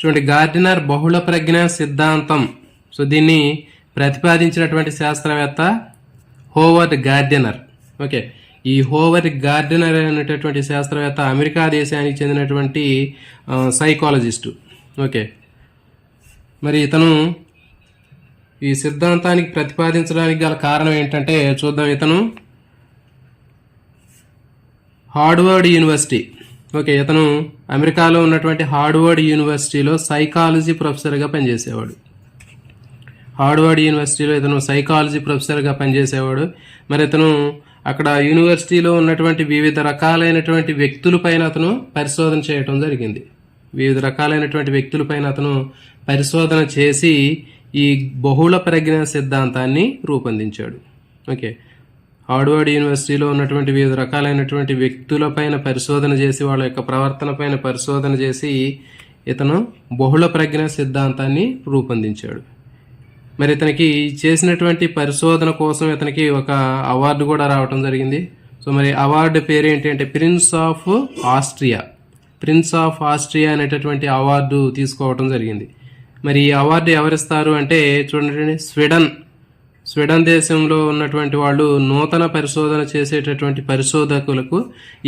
చూడండి, గార్డినర్ బహుళ ప్రజ్ఞ సిద్ధాంతం. సో దీన్ని ప్రతిపాదించినటువంటి శాస్త్రవేత్త హోవర్డ్ గార్డినర్. ఓకే, ఈ హోవర్డ్ గార్డినర్ అనేటటువంటి శాస్త్రవేత్త అమెరికా దేశానికి చెందినటువంటి సైకాలజిస్టు. ఓకే, మరి ఇతను ఈ సిద్ధాంతానికి ప్రతిపాదించడానికి గల కారణం ఏంటంటే చూద్దాం. ఇతను హార్వర్డ్ యూనివర్సిటీ, ఓకే, ఇతను అమెరికాలో ఉన్నటువంటి హార్వర్డ్ యూనివర్సిటీలో సైకాలజీ ప్రొఫెసర్గా పనిచేసేవాడు. హార్వర్డ్ యూనివర్సిటీలో ఇతను సైకాలజీ ప్రొఫెసర్గా పనిచేసేవాడు. మరి ఇతను అక్కడ యూనివర్సిటీలో ఉన్నటువంటి వివిధ రకాలైనటువంటి వ్యక్తులపైన అతను పరిశోధన చేయటం జరిగింది. వివిధ రకాలైనటువంటి వ్యక్తులపైన అతను పరిశోధన చేసి ఈ బహుళ ప్రజ్ఞ సిద్ధాంతాన్ని రూపొందించాడు. ఓకే, హార్వర్డ్ యూనివర్సిటీలో ఉన్నటువంటి వివిధ రకాలైనటువంటి వ్యక్తులపైన పరిశోధన చేసి వాళ్ళ యొక్క ప్రవర్తన పైన పరిశోధన చేసి ఇతను బహుళ ప్రజ్ఞ సిద్ధాంతాన్ని రూపొందించాడు. మరి ఇతనికి చేసినటువంటి పరిశోధన కోసం ఇతనికి ఒక అవార్డు కూడా రావటం జరిగింది. సో మరి అవార్డు పేరు ఏంటి అంటే prince of Austria. Prince of Austria అనేటటువంటి అవార్డు తీసుకోవటం జరిగింది. మరి ఈ అవార్డు ఎవరిస్తారు అంటే చూడండి, స్వీడన్ దేశంలో ఉన్నటువంటి వాళ్ళు నూతన పరిశోధన చేసేటటువంటి పరిశోధకులకు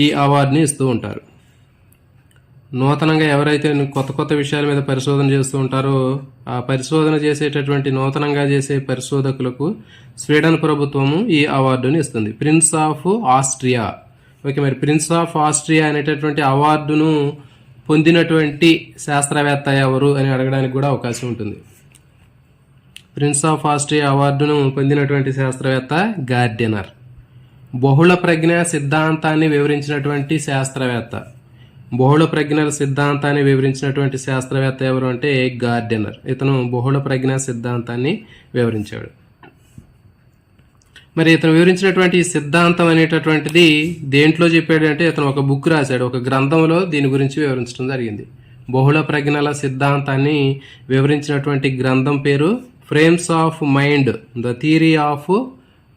ఈ అవార్డుని ఇస్తూ ఉంటారు. నూతనంగా ఎవరైతే కొత్త కొత్త విషయాల మీద పరిశోధన చేస్తూ ఉంటారో ఆ పరిశోధన చేసేటటువంటి నూతనంగా చేసే పరిశోధకులకు స్వీడన్ ప్రభుత్వము ఈ అవార్డుని ఇస్తుంది, ప్రిన్స్ ఆఫ్ ఆస్ట్రియా. ఓకే, మరి ప్రిన్స్ ఆఫ్ ఆస్ట్రియా అనేటటువంటి అవార్డును పొందినటువంటి శాస్త్రవేత్త ఎవరు అని అడగడానికి కూడా అవకాశం ఉంటుంది. ప్రిన్స్ ఆఫ్ ఆస్ట్రియా అవార్డును పొందినటువంటి శాస్త్రవేత్త గార్డినర్. బహుళ ప్రజ్ఞ సిద్ధాంతాన్ని వివరించినటువంటి శాస్త్రవేత్త, బహుళ ప్రజ్ఞ సిద్ధాంతాన్ని వివరించినటువంటి శాస్త్రవేత్త ఎవరు అంటే గార్డినర్. ఇతను బహుళ ప్రజ్ఞ సిద్ధాంతాన్ని వివరించాడు. మరి ఇతను వివరించినటువంటి సిద్ధాంతం అనేటటువంటిది దేంట్లో చెప్పాడు అంటే ఇతను ఒక బుక్ రాశాడు, ఒక గ్రంథంలో దీని గురించి వివరించడం జరిగింది. బహుళ ప్రజ్ఞల సిద్ధాంతాన్ని వివరించినటువంటి గ్రంథం పేరు frames of mind, the theory of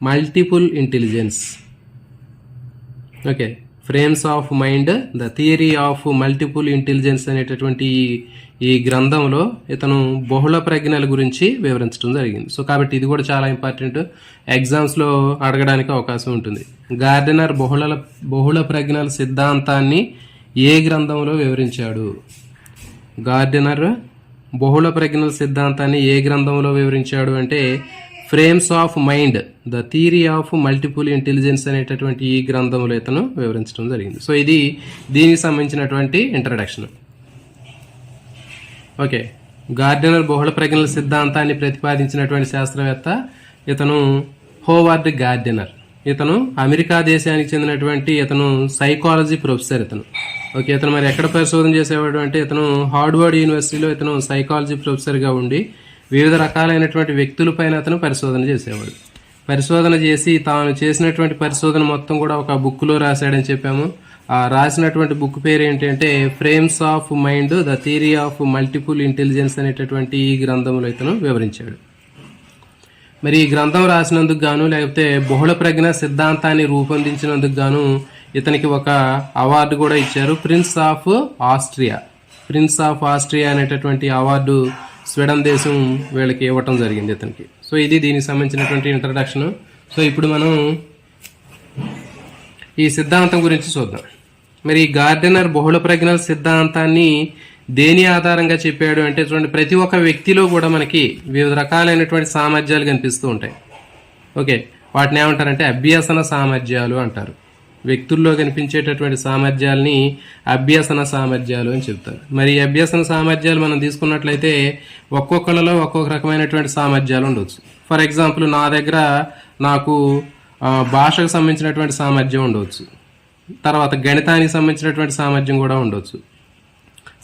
multiple intelligence. Okay, frames of mind, the theory of multiple intelligence అనేటటువంటి ఈ గ్రంథంలో ఇతను బహుళ ప్రజ్ఞల గురించి వివరించడం జరిగింది. సో కాబట్టి ఇది కూడా చాలా ఇంపార్టెంట్, ఎగ్జామ్స్లో అడగడానికి అవకాశం ఉంటుంది. గార్డినర్ బహుళ ప్రజ్ఞల సిద్ధాంతాన్ని ఏ గ్రంథంలో వివరించాడు? గార్డినర్ బహుళ ప్రజ్ఞల సిద్ధాంతాన్ని ఏ గ్రంథంలో వివరించాడు అంటే frames of mind, the theory of multiple intelligence అనేటటువంటి ఈ గ్రంథంలో ఇతను వివరించడం జరిగింది. సో ఇది దీనికి సంబంధించినటువంటి ఇంట్రడక్షన్. ఓకే, గార్డినర్ బహుళ ప్రజ్ఞల సిద్ధాంతాన్ని ప్రతిపాదించినటువంటి శాస్త్రవేత్త ఇతను హోవర్డ్ గార్డినర్. ఇతను అమెరికా దేశానికి చెందినటువంటి ఇతను సైకాలజీ ప్రొఫెసర్. ఓకే, ఇతను మరి ఎక్కడ పరిశోధన చేసేవాడు అంటే ఇతను హార్వర్డ్ యూనివర్సిటీలో ఇతను సైకాలజీ ప్రొఫెసర్గా ఉండి వివిధ రకాలైనటువంటి వ్యక్తులపైన అతను పరిశోధన చేసేవాడు. పరిశోధన చేసి తాను చేసినటువంటి పరిశోధన మొత్తం కూడా ఒక బుక్లో రాశాడని చెప్పాము. ఆ రాసినటువంటి బుక్ పేరు ఏంటి అంటే frames of mind, the theory of multiple intelligence అనేటటువంటి ఈ గ్రంథంలో ఇతను వివరించాడు. మరి ఈ గ్రంథం రాసినందుకు గాను లేకపోతే బహుళ ప్రజ్ఞ సిద్ధాంతాన్ని రూపొందించినందుకు గాను ఇతనికి ఒక అవార్డు కూడా ఇచ్చారు, prince of Austria. Prince of Austria అనేటటువంటి అవార్డు స్వీడన్ దేశం వీళ్ళకి ఇవ్వటం జరిగింది ఇతనికి. సో ఇది దీనికి సంబంధించినటువంటి ఇంట్రడక్షన్. సో ఇప్పుడు మనం ఈ సిద్ధాంతం గురించి చూద్దాం. మరి గార్డినర్ బహుళ ప్రజ్ఞల సిద్ధాంతాన్ని దేని ఆధారంగా చెప్పాడు అంటే చూడండి, ప్రతి ఒక్క వ్యక్తిలో కూడా మనకి వివిధ రకాలైనటువంటి సామర్థ్యాలు కనిపిస్తూ ఉంటాయి. ఓకే, వాటిని ఏమంటారంటే అభ్యసన సామర్థ్యాలు అంటారు. వ్యక్తుల్లో కనిపించేటటువంటి సామర్థ్యాలని అభ్యసన సామర్థ్యాలు అని చెప్తారు. మరి ఈ అభ్యసన సామర్థ్యాలు మనం తీసుకున్నట్లయితే ఒక్కొక్కళ్ళలో ఒక్కొక్క రకమైనటువంటి సామర్థ్యాలు ఉండవచ్చు. ఫర్ ఎగ్జాంపుల్ నా దగ్గర నాకు భాషకు సంబంధించినటువంటి సామర్థ్యం ఉండవచ్చు, తర్వాత గణితానికి సంబంధించినటువంటి సామర్థ్యం కూడా ఉండవచ్చు,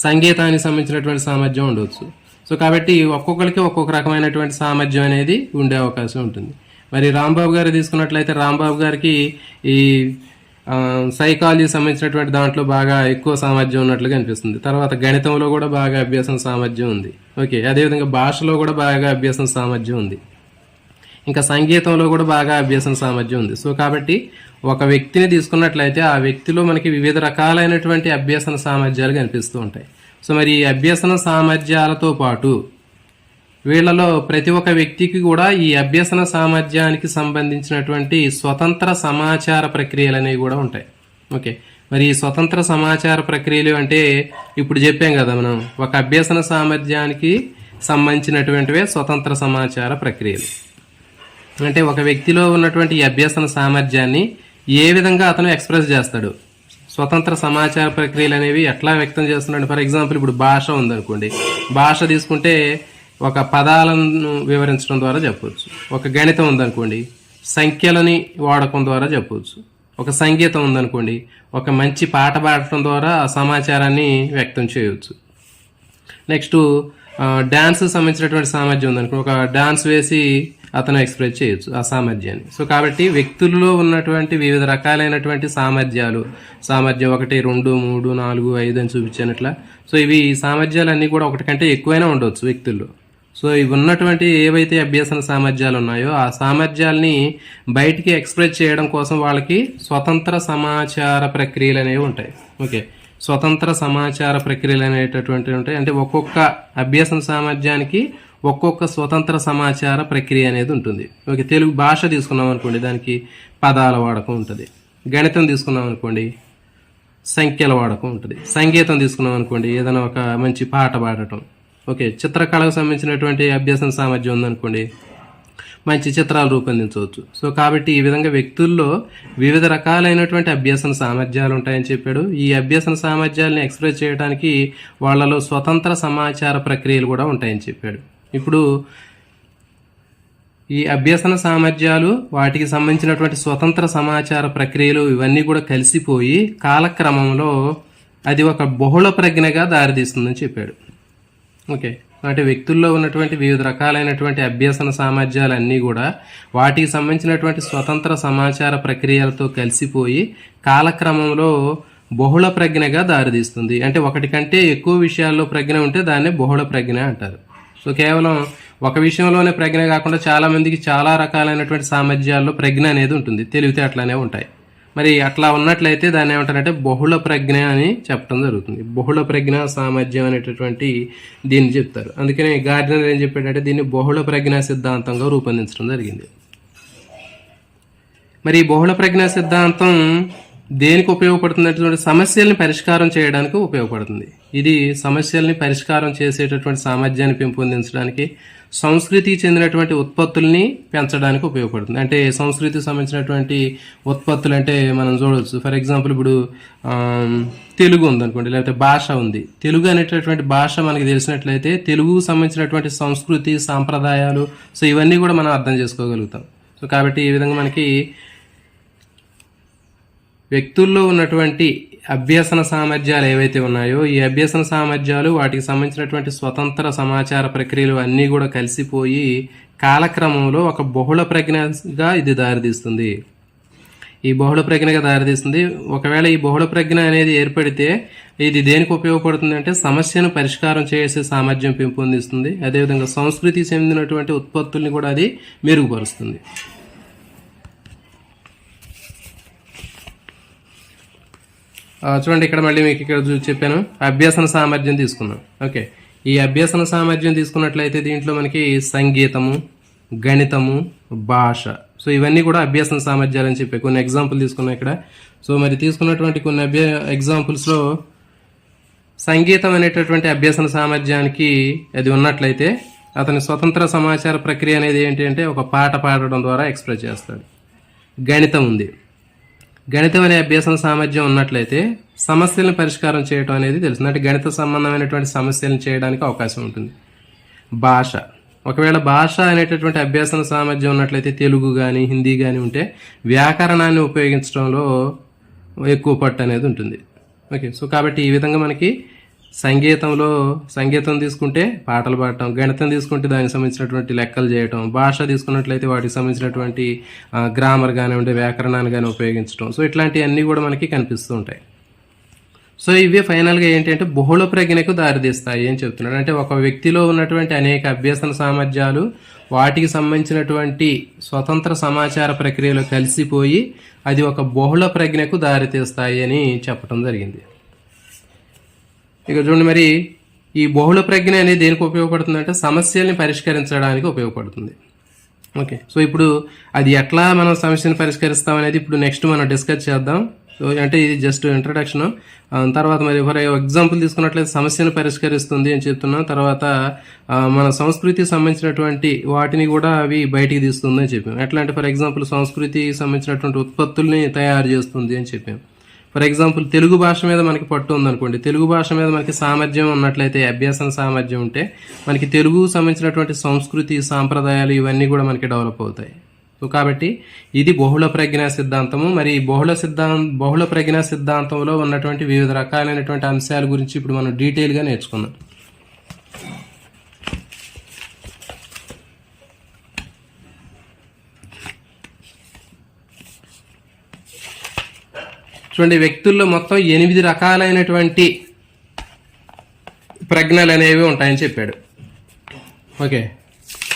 సంగీతానికి సంబంధించినటువంటి సామర్థ్యం ఉండవచ్చు. సో కాబట్టి ఒక్కొక్కరికి ఒక్కొక్క రకమైనటువంటి సామర్థ్యం అనేది ఉండే అవకాశం ఉంటుంది. మరి రాంబాబు గారు తీసుకున్నట్లయితే రాంబాబు గారికి ఈ సైకాలజీ సంబంధించినటువంటి దాంట్లో బాగా ఎక్కువ సామర్థ్యం ఉన్నట్లుగా అనిపిస్తుంది. తర్వాత గణితంలో కూడా బాగా అభ్యాసం సామర్థ్యం ఉంది. ఓకే, అదేవిధంగా భాషలో కూడా బాగా అభ్యాసం సామర్థ్యం ఉంది, ఇంకా సంగీతంలో కూడా బాగా అభ్యాసం సామర్థ్యం ఉంది. సో కాబట్టి ఒక వ్యక్తిని తీసుకున్నట్లయితే ఆ వ్యక్తిలో మనకి వివిధ రకాలైనటువంటి అభ్యాసన సామర్థ్యాలు కనిపిస్తూ ఉంటాయి. సో మరి ఈ అభ్యసన సామర్థ్యాలతో పాటు వీళ్ళలో ప్రతి ఒక్క వ్యక్తికి కూడా ఈ అభ్యసన సామర్థ్యానికి సంబంధించినటువంటి స్వతంత్ర సమాచార ప్రక్రియలు అనేవి కూడా ఉంటాయి. ఓకే, మరి ఈ స్వతంత్ర సమాచార ప్రక్రియలు అంటే ఇప్పుడు చెప్పాం కదా మనం, ఒక అభ్యసన సామర్థ్యానికి సంబంధించినటువంటివే స్వతంత్ర సమాచార ప్రక్రియలు. అంటే ఒక వ్యక్తిలో ఉన్నటువంటి ఈ అభ్యసన సామర్థ్యాన్ని ఏ విధంగా అతను ఎక్స్ప్రెస్ చేస్తాడు, స్వతంత్ర సమాచార ప్రక్రియలు అనేవి ఎట్లా వ్యక్తం చేస్తున్నాడు. ఫర్ ఎగ్జాంపుల్ ఇప్పుడు భాష ఉందనుకోండి, భాష తీసుకుంటే ఒక పదాలను వివరించడం ద్వారా చెప్పవచ్చు. ఒక గణితం ఉందనుకోండి, సంఖ్యలని వాడకం ద్వారా చెప్పవచ్చు. ఒక సంగీతం ఉందనుకోండి, ఒక మంచి పాట పాడటం ద్వారా ఆ సమాచారాన్ని వ్యక్తం చేయవచ్చు. నెక్స్ట్ డ్యాన్స్ సంబంధించినటువంటి సామర్థ్యం ఉందనుకోండి, ఒక డాన్స్ వేసి అతను ఎక్స్ప్రెస్ చేయొచ్చు ఆ సామర్థ్యాన్ని. సో కాబట్టి వ్యక్తుల్లో ఉన్నటువంటి వివిధ రకాలైనటువంటి సామర్థ్యం 1, 2, 3, 4, 5 అని చూపించానట్లా. సో ఇవి సామర్థ్యాలన్నీ కూడా ఒకటి కంటే ఎక్కువైనా ఉండవచ్చు వ్యక్తుల్లో. సో ఇవి ఉన్నటువంటి ఏవైతే అభ్యసన సామర్థ్యాలు ఉన్నాయో ఆ సామర్థ్యాల్ని బయటికి ఎక్స్ప్రెస్ చేయడం కోసం వాళ్ళకి స్వతంత్ర సమాచార ప్రక్రియలు అనేవి ఉంటాయి. ఓకే, స్వతంత్ర సమాచార ప్రక్రియలు అనేటటువంటివి ఉంటాయి. అంటే ఒక్కొక్క అభ్యసన సామర్థ్యానికి ఒక్కొక్క స్వతంత్ర సమాచార ప్రక్రియ అనేది ఉంటుంది. ఓకే, తెలుగు భాష తీసుకున్నాం అనుకోండి, దానికి పదాల వాడకం ఉంటుంది. గణితం తీసుకున్నాం అనుకోండి, సంఖ్యల వాడకం ఉంటుంది. సంగీతం తీసుకున్నాం అనుకోండి, ఏదైనా ఒక మంచి పాట పాడటం. ఓకే, చిత్రకళకు సంబంధించినటువంటి అభ్యసన సామర్థ్యం ఉందనుకోండి, మంచి చిత్రాలు రూపొందించవచ్చు. సో కాబట్టి ఈ విధంగా వ్యక్తుల్లో వివిధ రకాలైనటువంటి అభ్యసన సామర్థ్యాలు ఉంటాయని చెప్పాడు. ఈ అభ్యసన సామర్థ్యాలను ఎక్స్ప్రెస్ చేయడానికి వాళ్ళలో స్వతంత్ర సమాచార ప్రక్రియలు కూడా ఉంటాయని చెప్పాడు. ఇప్పుడు ఈ అభ్యసన సామర్థ్యాలు, వాటికి సంబంధించినటువంటి స్వతంత్ర సమాచార ప్రక్రియలు ఇవన్నీ కూడా కలిసిపోయి కాలక్రమంలో అది ఒక బహుళ ప్రజ్ఞగా దారితీస్తుందని చెప్పాడు. ఓకే, అంటే వ్యక్తుల్లో ఉన్నటువంటి వివిధ రకాలైనటువంటి అభ్యసన సామర్థ్యాలన్నీ కూడా వాటికి సంబంధించినటువంటి స్వతంత్ర సమాచార ప్రక్రియలతో కలిసిపోయి కాలక్రమంలో బహుళ ప్రజ్ఞగా దారితీస్తుంది. అంటే ఒకటి కంటే ఎక్కువ విషయాల్లో ప్రజ్ఞ ఉంటే దాన్ని బహుళ ప్రజ్ఞ అంటారు. సో కేవలం ఒక విషయంలోనే ప్రజ్ఞ కాకుండా చాలా మందికి చాలా రకాలైనటువంటి సామర్థ్యాల్లో ప్రజ్ఞ అనేది ఉంటుంది, తెలివితేటలనే ఉంటాయి. మరి అట్లా ఉన్నట్లయితే దాన్ని ఏమంటారంటే బహుళ ప్రజ్ఞ అని చెప్పడం జరుగుతుంది. బహుళ ప్రజ్ఞ సామర్థ్యం అనేటటువంటి దీన్ని చెప్తారు. అందుకని గార్డెనర్ ఏం చెప్పాడంటే దీన్ని బహుళ ప్రజ్ఞా సిద్ధాంతంగా రూపొందించడం జరిగింది. మరి ఈ బహుళ ప్రజ్ఞా సిద్ధాంతం దేనికి ఉపయోగపడుతుంది అంటే సమస్యల్ని పరిష్కారం చేయడానికి ఉపయోగపడుతుంది. ఇది సమస్యల్ని పరిష్కారం చేసేటటువంటి సామర్థ్యాన్ని పెంపొందించడానికి, సంస్కృతికి చెందినటువంటి ఉత్పత్తుల్ని పెంచడానికి ఉపయోగపడుతుంది. అంటే సంస్కృతికి సంబంధించినటువంటి ఉత్పత్తులు అంటే మనం చూడవచ్చు. ఫర్ ఎగ్జాంపుల్ ఇప్పుడు తెలుగు ఉందనుకోండి, లేకపోతే భాష ఉంది. తెలుగు అనేటటువంటి భాష మనకి తెలిసినట్లయితే తెలుగుకు సంబంధించినటువంటి సంస్కృతి, సాంప్రదాయాలు, సో ఇవన్నీ కూడా మనం అర్థం చేసుకోగలుగుతాం. సో కాబట్టి ఈ విధంగా మనకి వ్యక్తుల్లో ఉన్నటువంటి అభ్యసన సామర్థ్యాలు ఏవైతే ఉన్నాయో ఈ అభ్యసన సామర్థ్యాలు, వాటికి సంబంధించినటువంటి స్వతంత్ర సమాచార ప్రక్రియలు అన్నీ కూడా కలిసిపోయి కాలక్రమంలో ఒక బహుళ ప్రజ్ఞగా ఇది దారితీస్తుంది. ఈ బహుళ ప్రజ్ఞగా దారితీస్తుంది. ఒకవేళ ఈ బహుళ ప్రజ్ఞ అనేది ఏర్పడితే ఇది దేనికి ఉపయోగపడుతుంది అంటే సమస్యను పరిష్కారం చేసే సామర్థ్యం పెంపొందిస్తుంది. అదేవిధంగా సంస్కృతికి చెందినటువంటి ఉత్పత్తుల్ని కూడా అది మెరుగుపరుస్తుంది. చూడండి, ఇక్కడ మళ్ళీ మీకు ఇక్కడ చెప్పాను అభ్యసన సామర్థ్యం తీసుకున్నాం. ఓకే, ఈ అభ్యసన సామర్థ్యం తీసుకున్నట్లయితే దీంట్లో మనకి సంగీతము, గణితము, భాష, సో ఇవన్నీ కూడా అభ్యసన సామర్థ్యాలు అని చెప్పి కొన్ని ఎగ్జాంపుల్ తీసుకున్నాం ఇక్కడ. సో మరి తీసుకున్నటువంటి కొన్ని ఎగ్జాంపుల్స్లో సంగీతం అనేటటువంటి అభ్యసన సామర్థ్యానికి అది ఉన్నట్లయితే అతని స్వతంత్ర సమాచార ప్రక్రియ అనేది ఏంటి అంటే ఒక పాట పాడడం ద్వారా ఎక్స్ప్రెస్ చేస్తాడు. గణితం ఉంది, గణితం అనే అభ్యసన సామర్థ్యం ఉన్నట్లయితే సమస్యలను పరిష్కారం చేయడం అనేది తెలుస్తుంది. అంటే గణిత సంబంధమైనటువంటి సమస్యలను చేయడానికి అవకాశం ఉంటుంది. భాష, ఒకవేళ భాష అనేటటువంటి అభ్యసన సామర్థ్యం ఉన్నట్లయితే తెలుగు కానీ హిందీ కానీ ఉంటే వ్యాకరణాన్ని ఉపయోగించడంలో ఎక్కువ పట్టు అనేది ఉంటుంది. ఓకే, సో కాబట్టి ఈ విధంగా మనకి సంగీతం తీసుకుంటే పాటలు పాడటం, గణితం తీసుకుంటే దానికి సంబంధించినటువంటి లెక్కలు చేయటం, భాష తీసుకున్నట్లయితే వాటికి సంబంధించినటువంటి గ్రామర్ కానివ్వండి, వ్యాకరణాన్ని కానీ ఉపయోగించడం, సో ఇట్లాంటివన్నీ కూడా మనకి కనిపిస్తూ ఉంటాయి. సో ఇవి ఫైనల్గా ఏంటంటే బహుళ ప్రజ్ఞకు దారితీస్తాయి అని చెప్తున్నాడు. అంటే ఒక వ్యక్తిలో ఉన్నటువంటి అనేక అభ్యసన సామర్థ్యాలు వాటికి సంబంధించినటువంటి స్వతంత్ర సమాచార ప్రక్రియలో కలిసిపోయి అది ఒక బహుళ ప్రజ్ఞకు దారితీస్తాయి అని చెప్పడం జరిగింది. ఇక చూడండి, మరి ఈ బహుళ ప్రజ్ఞ అనేది దేనికి ఉపయోగపడుతుంది అంటే సమస్యల్ని పరిష్కరించడానికి ఉపయోగపడుతుంది. ఓకే, సో ఇప్పుడు అది ఎట్లా మనం సమస్యను పరిష్కరిస్తాం అనేది ఇప్పుడు నెక్స్ట్ మనం డిస్కస్ చేద్దాం. సో అంటే ఇది జస్ట్ ఇంట్రడక్షన్. తర్వాత మరి ఫర్ ఎగ్జాంపుల్ తీసుకున్నట్లయితే సమస్యను పరిష్కరిస్తుంది అని చెప్తున్నాం. తర్వాత మన సంస్కృతికి సంబంధించినటువంటి వాటిని కూడా అవి బయటికి తీస్తుంది అని చెప్పాం. ఎట్లా అంటే ఫర్ ఎగ్జాంపుల్ సంస్కృతికి సంబంధించినటువంటి ఉత్పత్తుల్ని తయారు చేస్తుంది అని చెప్పాం. ఫర్ ఎగ్జాంపుల్ తెలుగు భాష మీద మనకి పట్టు ఉందనుకోండి, తెలుగు భాష మీద మనకి సామర్థ్యం ఉన్నట్లయితే, అభ్యాసం సామర్థ్యం ఉంటే మనకి తెలుగు సంబంధించినటువంటి సంస్కృతి సాంప్రదాయాలు ఇవన్నీ కూడా మనకి డెవలప్ అవుతాయి. సో కాబట్టి ఇది బహుళ ప్రజ్ఞా సిద్ధాంతము. మరి బహుళ ప్రజ్ఞా సిద్ధాంతంలో ఉన్నటువంటి వివిధ రకాలైనటువంటి అంశాల గురించి ఇప్పుడు మనం డీటెయిల్గా నేర్చుకుందాం. చూడండి, వ్యక్తుల్లో మొత్తం 8 రకాలైనటువంటి ప్రజ్ఞలు అనేవి ఉంటాయని చెప్పాడు. ఓకే,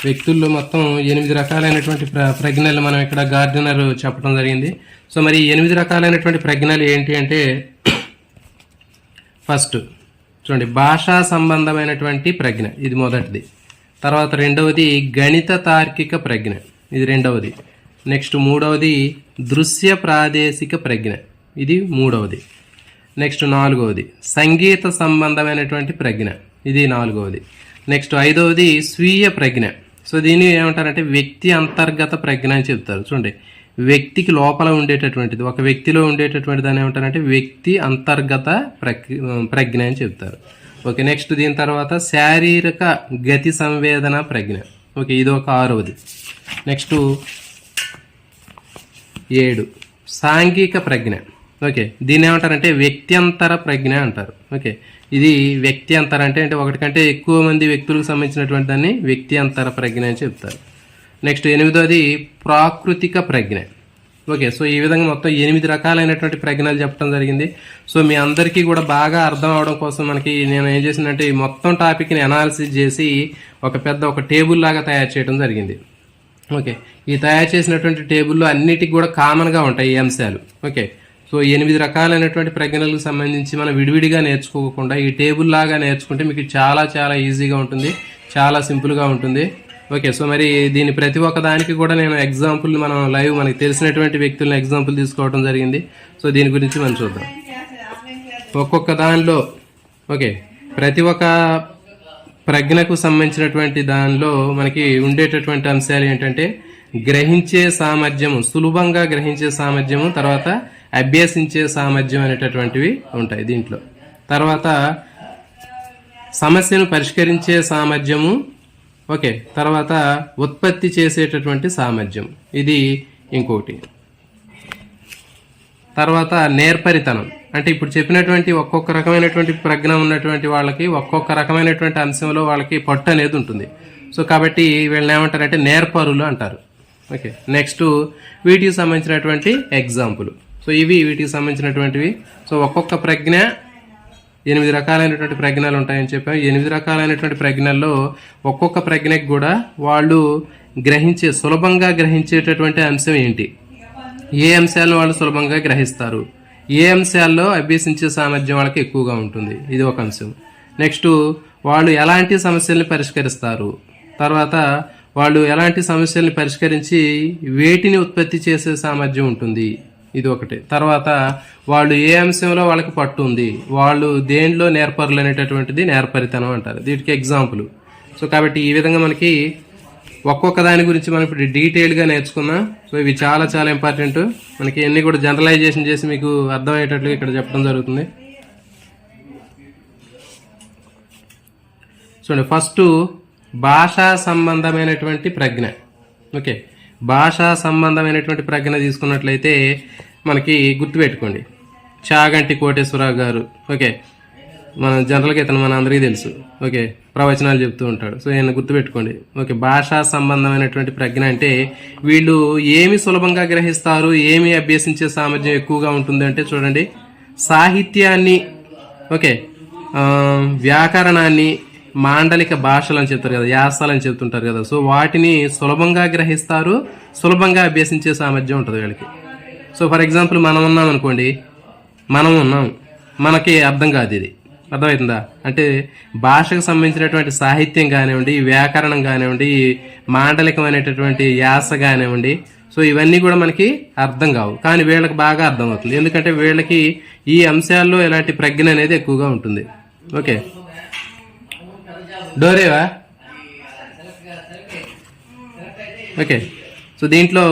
వ్యక్తుల్లో మొత్తం 8 రకాలైనటువంటి ప్రజ్ఞలు మనం ఇక్కడ గార్డెనర్ చెప్పడం జరిగింది. సో మరి 8 రకాలైనటువంటి ప్రజ్ఞలు ఏంటి అంటే, ఫస్ట్ చూడండి భాషా సంబంధమైనటువంటి ప్రజ్ఞ, ఇది మొదటిది. తర్వాత రెండవది గణిత తార్కిక ప్రజ్ఞ, ఇది రెండవది. నెక్స్ట్ మూడవది దృశ్య ప్రాదేశిక ప్రజ్ఞ, ఇది మూడవది. నెక్స్ట్ నాలుగవది సంగీత సంబంధమైనటువంటి ప్రజ్ఞ, ఇది నాలుగవది. నెక్స్ట్ ఐదవది స్వీయ ప్రజ్ఞ. సో దీన్ని ఏమంటారంటే వ్యక్తి అంతర్గత ప్రజ్ఞ అని చెప్తారు. చూడండి, వ్యక్తికి లోపల ఉండేటటువంటిది, ఒక వ్యక్తిలో ఉండేటటువంటి దాన్ని ఏమంటారంటే వ్యక్తి అంతర్గత ప్రజ్ఞ అని చెప్తారు. ఓకే, నెక్స్ట్ దీని తర్వాత శారీరక గతి సంవేదన ప్రజ్ఞ. ఓకే, ఇది ఒక ఆరవది. నెక్స్ట్ 7 సాంఘిక ప్రజ్ఞ. ఓకే, దీన్ని ఏమంటారంటే వ్యక్త్యంతర ప్రజ్ఞ అంటారు. ఓకే, ఇది వ్యక్త్యంతర అంటే ఒకటి కంటే ఎక్కువ మంది వ్యక్తులకు సంబంధించినటువంటి దాన్ని వ్యక్త్యంతర ప్రజ్ఞ అని చెప్తారు. నెక్స్ట్ 8వది ప్రాకృతిక ప్రజ్ఞ. ఓకే, సో ఈ విధంగా మొత్తం 8 రకాలైనటువంటి ప్రజ్ఞలు చెప్పడం జరిగింది. సో మీ అందరికీ కూడా బాగా అర్థం అవడం కోసం మనకి నేను ఏం చేసినంటే ఈ మొత్తం టాపిక్ని అనాలిసిస్ చేసి ఒక టేబుల్ లాగా తయారు చేయడం జరిగింది. ఓకే, ఈ తయారు చేసినటువంటి టేబుల్లో అన్నిటికి కూడా కామన్గా ఉంటాయి ఈ అంశాలు. ఓకే, సో 8 రకాలైనటువంటి ప్రజ్ఞలకు సంబంధించి మనం విడివిడిగా నేర్చుకోకుండా ఈ టేబుల్ లాగా నేర్చుకుంటే మీకు చాలా చాలా ఈజీగా ఉంటుంది, చాలా సింపుల్గా ఉంటుంది. ఓకే, సో మరి దీని ప్రతి ఒక్క దానికి కూడా నేను ఎగ్జాంపుల్ మనం లైవ్ మనకి తెలిసినటువంటి వ్యక్తులను ఎగ్జాంపుల్ తీసుకోవడం జరిగింది. సో దీని గురించి మనం చూద్దాం. ఒక్కొక్క దానిలో ఓకే ప్రతి ఒక్క ప్రజ్ఞకు సంబంధించినటువంటి దానిలో మనకి ఉండేటటువంటి అంశాలు ఏంటంటే గ్రహించే సామర్థ్యము, సులభంగా గ్రహించే సామర్థ్యము, తర్వాత అభ్యసించే సామర్థ్యం అనేటటువంటివి ఉంటాయి దీంట్లో. తర్వాత సమస్యను పరిష్కరించే సామర్థ్యము, ఓకే, తర్వాత ఉత్పత్తి చేసేటటువంటి సామర్థ్యం, ఇది ఇంకోటి. తర్వాత నేర్పరితనం, అంటే ఇప్పుడు చెప్పినటువంటి ఒక్కొక్క రకమైనటువంటి ప్రజ్ఞ ఉన్నటువంటి వాళ్ళకి ఒక్కొక్క రకమైనటువంటి అంశంలో వాళ్ళకి పట్టు అనేది ఉంటుంది. సో కాబట్టి వీళ్ళని ఏమంటారంటే నేర్పరులు అంటారు. ఓకే, నెక్స్ట్ వీటికి సంబంధించినటువంటి ఎగ్జాంపుల్. సో ఇవి వీటికి సంబంధించినటువంటివి. సో ఒక్కొక్క ప్రజ్ఞ 8 రకాలైనటువంటి ప్రజ్ఞలు ఉంటాయని చెప్పాము. 8 రకాలైనటువంటి ప్రజ్ఞల్లో ఒక్కొక్క ప్రజ్ఞకి కూడా వాళ్ళు సులభంగా గ్రహించేటటువంటి అంశం ఏంటి, ఏ అంశాలను వాళ్ళు సులభంగా గ్రహిస్తారు, ఏ అంశాల్లో అభ్యసించే సామర్థ్యం వాళ్ళకి ఎక్కువగా ఉంటుంది, ఇది ఒక అంశం. నెక్స్ట్ వాళ్ళు ఎలాంటి సమస్యల్ని పరిష్కరిస్తారు, తర్వాత వాళ్ళు ఎలాంటి సమస్యల్ని పరిష్కరించి వేటిని ఉత్పత్తి చేసే సామర్థ్యం ఉంటుంది, ఇది ఒకటి. తర్వాత వాళ్ళు ఏ అంశంలో వాళ్ళకి పట్టు ఉంది, వాళ్ళు దేనిలో నేర్పరులు అనేటటువంటిది నేర్పరితనం అంటారు, వీటికి ఎగ్జాంపుల్. సో కాబట్టి ఈ విధంగా మనకి ఒక్కొక్క దాని గురించి మనం ఇప్పుడు డీటెయిల్గా నేర్చుకున్నాం. సో ఇవి చాలా చాలా ఇంపార్టెంట్. మనకి అన్ని కూడా జనరలైజేషన్ చేసి మీకు అర్థమయ్యేటట్లుగా ఇక్కడ చెప్పడం జరుగుతుంది. చూడండి, ఫస్ట్ భాషా సంబంధమైనటువంటి ప్రజ్ఞ. ఓకే, భాషా సంబంధమైనటువంటి ప్రజ్ఞ తీసుకున్నట్లయితే మనకి గుర్తుపెట్టుకోండి, చాగంటి కోటేశ్వరరావు గారు. ఓకే, మన జనరల్గా ఇతను మన అందరికీ తెలుసు. ఓకే, ప్రవచనాలు చెప్తూ ఉంటాడు. సో ఈయన గుర్తుపెట్టుకోండి. ఓకే, భాషా సంబంధమైనటువంటి ప్రజ్ఞ అంటే వీళ్ళు ఏమి సులభంగా గ్రహిస్తారు, ఏమి అభ్యసించే సామర్థ్యం ఎక్కువగా ఉంటుంది అంటే చూడండి, సాహిత్యాన్ని, ఓకే, వ్యాకరణాన్ని, మాండలిక భాషలు అని చెప్తారు కదా, యాసలు అని చెప్తుంటారు కదా, సో వాటిని సులభంగా గ్రహిస్తారు, సులభంగా అభ్యసించే సామర్థ్యం ఉంటుంది వీళ్ళకి. సో ఫర్ ఎగ్జాంపుల్ మనం ఉన్నాం అనుకోండి, మనకి అర్థం కాదు ఇది. అర్థమవుతుందా? అంటే భాషకు సంబంధించినటువంటి సాహిత్యం కానివ్వండి, వ్యాకరణం కానివ్వండి, మాండలికం అనేటటువంటి యాస కానివ్వండి, సో ఇవన్నీ కూడా మనకి అర్థం కావు, కానీ వీళ్ళకి బాగా అర్థం అవుతుంది. ఎందుకంటే వీళ్ళకి ఈ అంశాల్లో ఎలాంటి ప్రజ్ఞ అనేది ఎక్కువగా ఉంటుంది. ఓకే, డోరేవా? ఓకే, సో దీంట్లో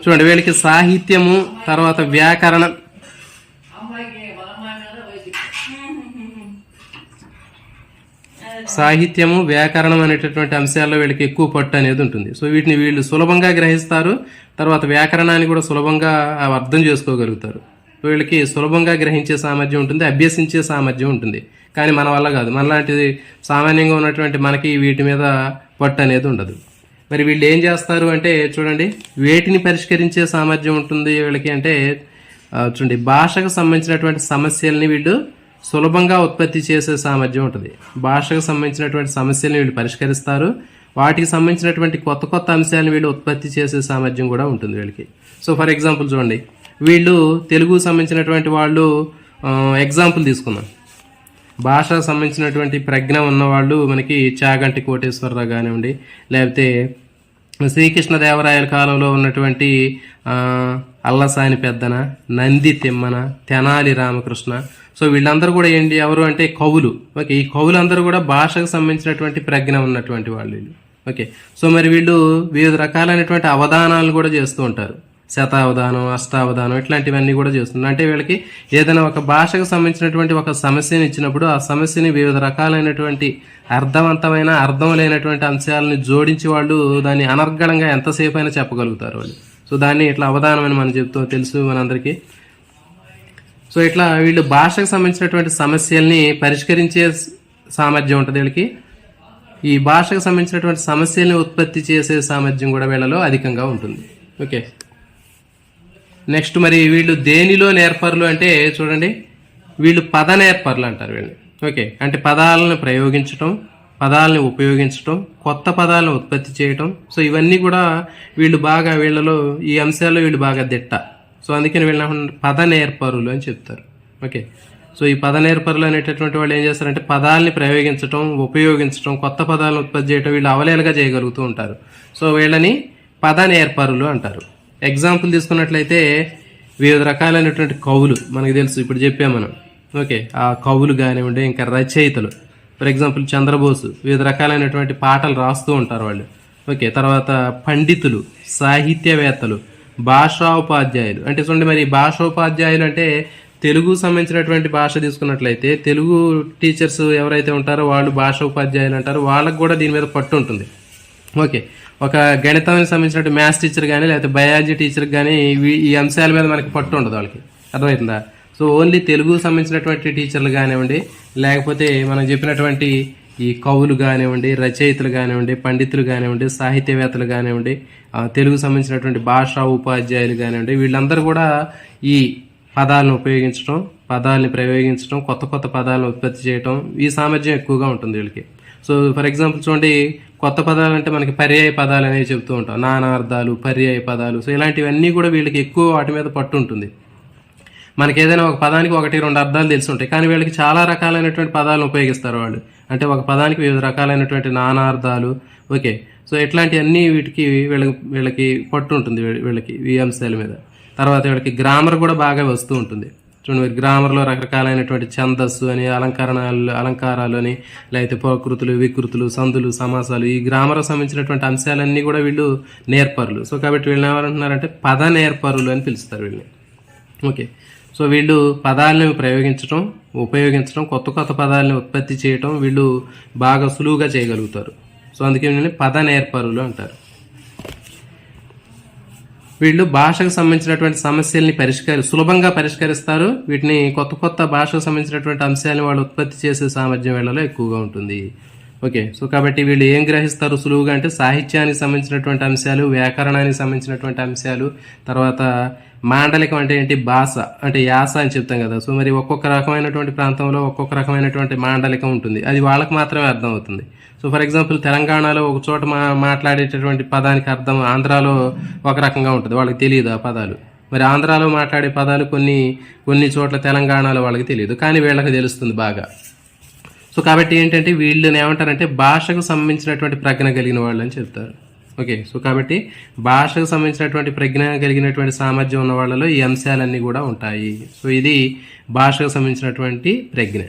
చూడండి, వీళ్ళకి సాహిత్యము, తర్వాత వ్యాకరణం, సాహిత్యము, వ్యాకరణం అనేటటువంటి అంశాల్లో వీళ్ళకి ఎక్కువ పట్టు అనేది ఉంటుంది. సో వీటిని వీళ్ళు సులభంగా గ్రహిస్తారు, తర్వాత వ్యాకరణాన్ని కూడా సులభంగా అర్థం చేసుకోగలుగుతారు. వీళ్ళకి సులభంగా గ్రహించే సామర్థ్యం ఉంటుంది, అభ్యసించే సామర్థ్యం ఉంటుంది. కానీ మన వల్ల కాదు, మనలాంటిది సామాన్యంగా ఉన్నటువంటి మనకి వీటి మీద పట్టు అనేది ఉండదు. మరి వీళ్ళు ఏం చేస్తారు అంటే చూడండి, వేటిని పరిష్కరించే సామర్థ్యం ఉంటుంది వీళ్ళకి అంటే చూడండి, భాషకు సంబంధించినటువంటి సమస్యల్ని వీళ్ళు సులభంగా ఉత్పత్తి చేసే సామర్థ్యం ఉంటుంది. భాషకు సంబంధించినటువంటి సమస్యలను వీళ్ళు పరిష్కరిస్తారు, వాటికి సంబంధించినటువంటి కొత్త కొత్త అంశాలను వీళ్ళు ఉత్పత్తి చేసే సామర్థ్యం కూడా ఉంటుంది వీళ్ళకి. సో ఫర్ ఎగ్జాంపుల్ చూడండి, వీళ్ళు తెలుగుకు సంబంధించినటువంటి వాళ్ళు ఎగ్జాంపుల్ తీసుకుందాం. భాషకు సంబంధించినటువంటి ప్రజ్ఞ ఉన్నవాళ్ళు మనకి చాగంటి కోటేశ్వరరావు కానివ్వండి, లేకపోతే శ్రీకృష్ణదేవరాయల కాలంలో ఉన్నటువంటి అల్లసాని పెద్దన, నంది తిమ్మన, తెనాలి రామకృష్ణ. సో వీళ్ళందరూ కూడా ఏంటి, ఎవరు అంటే కవులు. ఓకే, ఈ కవులందరూ కూడా భాషకు సంబంధించినటువంటి ప్రజ్ఞ ఉన్నటువంటి వాళ్ళు. ఓకే, సో మరి వీళ్ళు వివిధ రకాలైనటువంటి అవధానాలు కూడా చేస్తూ ఉంటారు. శతావధానం, అష్టావధానం, ఇట్లాంటివన్నీ కూడా చేస్తున్నారు. అంటే వీళ్ళకి ఏదైనా ఒక భాషకు సంబంధించినటువంటి ఒక సమస్యను ఇచ్చినప్పుడు ఆ సమస్యని వివిధ రకాలైనటువంటి అర్థవంతమైన, అర్థం లేనటువంటి అంశాలను జోడించి వాళ్ళు దాన్ని అనర్గళంగా ఎంతసేపు అయినా చెప్పగలుగుతారు వాళ్ళు. సో దాన్ని ఇట్లా అవధానం అని మనం చెప్తూ తెలుసు మనందరికీ. సో ఇట్లా వీళ్ళు భాషకు సంబంధించినటువంటి సమస్యల్ని పరిష్కరించే సామర్థ్యం ఉంటుంది వీళ్ళకి. ఈ భాషకు సంబంధించినటువంటి సమస్యల్ని ఉత్పత్తి చేసే సామర్థ్యం కూడా వీళ్ళలో అధికంగా ఉంటుంది. ఓకే, నెక్స్ట్ మరి వీళ్ళు దేనిలో నేర్పరులు అంటే చూడండి, వీళ్ళు పద నేర్పరులు అంటారు వీళ్ళని. ఓకే, అంటే పదాలను ప్రయోగించటం, పదాలను ఉపయోగించటం, కొత్త పదాలను ఉత్పత్తి చేయటం. సో ఇవన్నీ కూడా వీళ్ళు బాగా, వీళ్ళలో ఈ అంశాల్లో వీళ్ళు బాగా దిట్ట. సో అందుకని వీళ్ళ పద నేర్పరులు అని చెప్తారు. ఓకే, సో ఈ పద నేర్పరులు అనేటటువంటి వాళ్ళు ఏం చేస్తారంటే పదాలని ప్రయోగించటం, ఉపయోగించటం, కొత్త పదాలను ఉత్పత్తి చేయటం వీళ్ళు అవలేలుగా చేయగలుగుతూ ఉంటారు. సో వీళ్ళని పద నేర్పరులు అంటారు. ఎగ్జాంపుల్ తీసుకున్నట్లయితే వివిధ రకాలైనటువంటి కవులు మనకు తెలుసు, ఇప్పుడు చెప్పాం మనం. ఓకే, ఆ కవులు కానివ్వండి, ఇంకా రచయితలు. ఫర్ ఎగ్జాంపుల్ చంద్రబోసు వివిధ రకాలైనటువంటి పాటలు రాస్తూ ఉంటారు వాళ్ళు. ఓకే, తర్వాత పండితులు, సాహిత్యవేత్తలు, భాషోపాధ్యాయులు. అంటే చూడండి, మరి భాషోపాధ్యాయులు అంటే తెలుగు సంబంధించినటువంటి భాష తీసుకున్నట్లయితే తెలుగు టీచర్స్ ఎవరైతే ఉంటారో వాళ్ళు భాషోపాధ్యాయులు అంటారు. వాళ్ళకు కూడా దీని మీద పట్టు ఉంటుంది. ఓకే, ఒక గణితానికి సంబంధించినట్టు మ్యాథ్స్ టీచర్ కానీ లేకపోతే బయాలజీ టీచర్కి కానీ ఈ అంశాల మీద మనకి పట్టు ఉండదు వాళ్ళకి. అర్థమవుతుందా? సో ఓన్లీ తెలుగుకు సంబంధించినటువంటి టీచర్లు కానివ్వండి, లేకపోతే మనం చెప్పినటువంటి ఈ కవులు కానివ్వండి, రచయితలు కానివ్వండి, పండితులు కానివ్వండి, సాహిత్యవేత్తలు కానివ్వండి, తెలుగు సంబంధించినటువంటి భాషా ఉపాధ్యాయులు కానివ్వండి, వీళ్ళందరూ కూడా ఈ పదాలను ఉపయోగించడం, పదాలని ప్రయోగించడం, కొత్త కొత్త పదాలను ఉత్పత్తి చేయడం, ఈ సామర్థ్యం ఎక్కువగా ఉంటుంది వీళ్ళకి. సో ఫర్ ఎగ్జాంపుల్ చూడండి, కొత్త పదాలు అంటే మనకి పర్యాయ పదాలు అనేవి చెప్తూ ఉంటాం, నానార్థాలు, పర్యాయ పదాలు. సో ఇలాంటివన్నీ కూడా వీళ్ళకి ఎక్కువ వాటి మీద పట్టు ఉంటుంది. మనకి ఏదైనా ఒక పదానికి 1-2 అర్థాలు తెలిసి ఉంటాయి, కానీ వీళ్ళకి చాలా రకాలైనటువంటి పదాలను ఉపయోగిస్తారు వాళ్ళు. అంటే ఒక పదానికి వివిధ రకాలైనటువంటి నానార్థాలు. ఓకే, సో ఇట్లాంటివన్నీ వీళ్ళకి పట్టు ఉంటుంది వీళ్ళకి ఈ అంశాల మీద. తర్వాత వీళ్ళకి గ్రామర్ కూడా బాగా వస్తూ ఉంటుంది. చూడండి, గ్రామర్లో రకరకాలైనటువంటి ఛందస్సు అని, అలంకారాలు అని, లేకపోతే ప్రకృతులు, వికృతులు, సందులు, సమాసాలు, ఈ గ్రామర్ సంబంధించినటువంటి అంశాలన్నీ కూడా వీళ్ళు నేర్పరులు. సో కాబట్టి వీళ్ళని ఏమంటున్నారంటే పద నేర్పరులు అని పిలుస్తారు వీళ్ళని. ఓకే, సో వీళ్ళు పదాలను ప్రయోగించడం, ఉపయోగించడం, కొత్త కొత్త పదాలను ఉత్పత్తి చేయటం వీళ్ళు బాగా సులువుగా చేయగలుగుతారు. సో అందుకే వీళ్ళని పద నేర్పరులు అంటారు. వీళ్ళు భాషకు సంబంధించినటువంటి సమస్యల్ని సులభంగా పరిష్కరిస్తారు. వీటిని కొత్త కొత్త భాషకు సంబంధించినటువంటి అంశాలను వాళ్ళు ఉత్పత్తి చేసే సామర్థ్యం వీళ్ళలో ఎక్కువగా ఉంటుంది. ఓకే, సో కాబట్టి వీళ్ళు ఏం గ్రహిస్తారు సులువుగా అంటే సాహిత్యానికి సంబంధించినటువంటి అంశాలు, వ్యాకరణానికి సంబంధించినటువంటి అంశాలు, తర్వాత మాండలికం అంటే ఏంటి, భాష అంటే యాస అని చెప్తాం కదా. సో మరి ఒక్కొక్క రకమైనటువంటి ప్రాంతంలో ఒక్కొక్క రకమైనటువంటి మాండలికం ఉంటుంది, అది వాళ్ళకి మాత్రమే అర్థం అవుతుంది. సో ఫర్ ఎగ్జాంపుల్ తెలంగాణలో ఒక చోట మాట్లాడేటటువంటి పదానికి అర్థం ఆంధ్రాలో ఒక రకంగా ఉంటుంది, వాళ్ళకి తెలియదు ఆ పదాలు. మరి ఆంధ్రాలో మాట్లాడే పదాలు కొన్ని చోట్ల తెలంగాణలో వాళ్ళకి తెలియదు, కానీ వీళ్ళకి తెలుస్తుంది బాగా. సో కాబట్టి ఏంటంటే వీళ్ళని ఏమంటారంటే భాషకు సంబంధించినటువంటి ప్రజ్ఞ కలిగిన వాళ్ళు అని చెప్తారు. ఓకే, సో కాబట్టి భాషకు సంబంధించినటువంటి ప్రజ్ఞ కలిగినటువంటి సామర్థ్యం ఉన్న వాళ్ళలో ఈ అంశాలన్నీ కూడా ఉంటాయి. సో ఇది భాషకు సంబంధించినటువంటి ప్రజ్ఞ.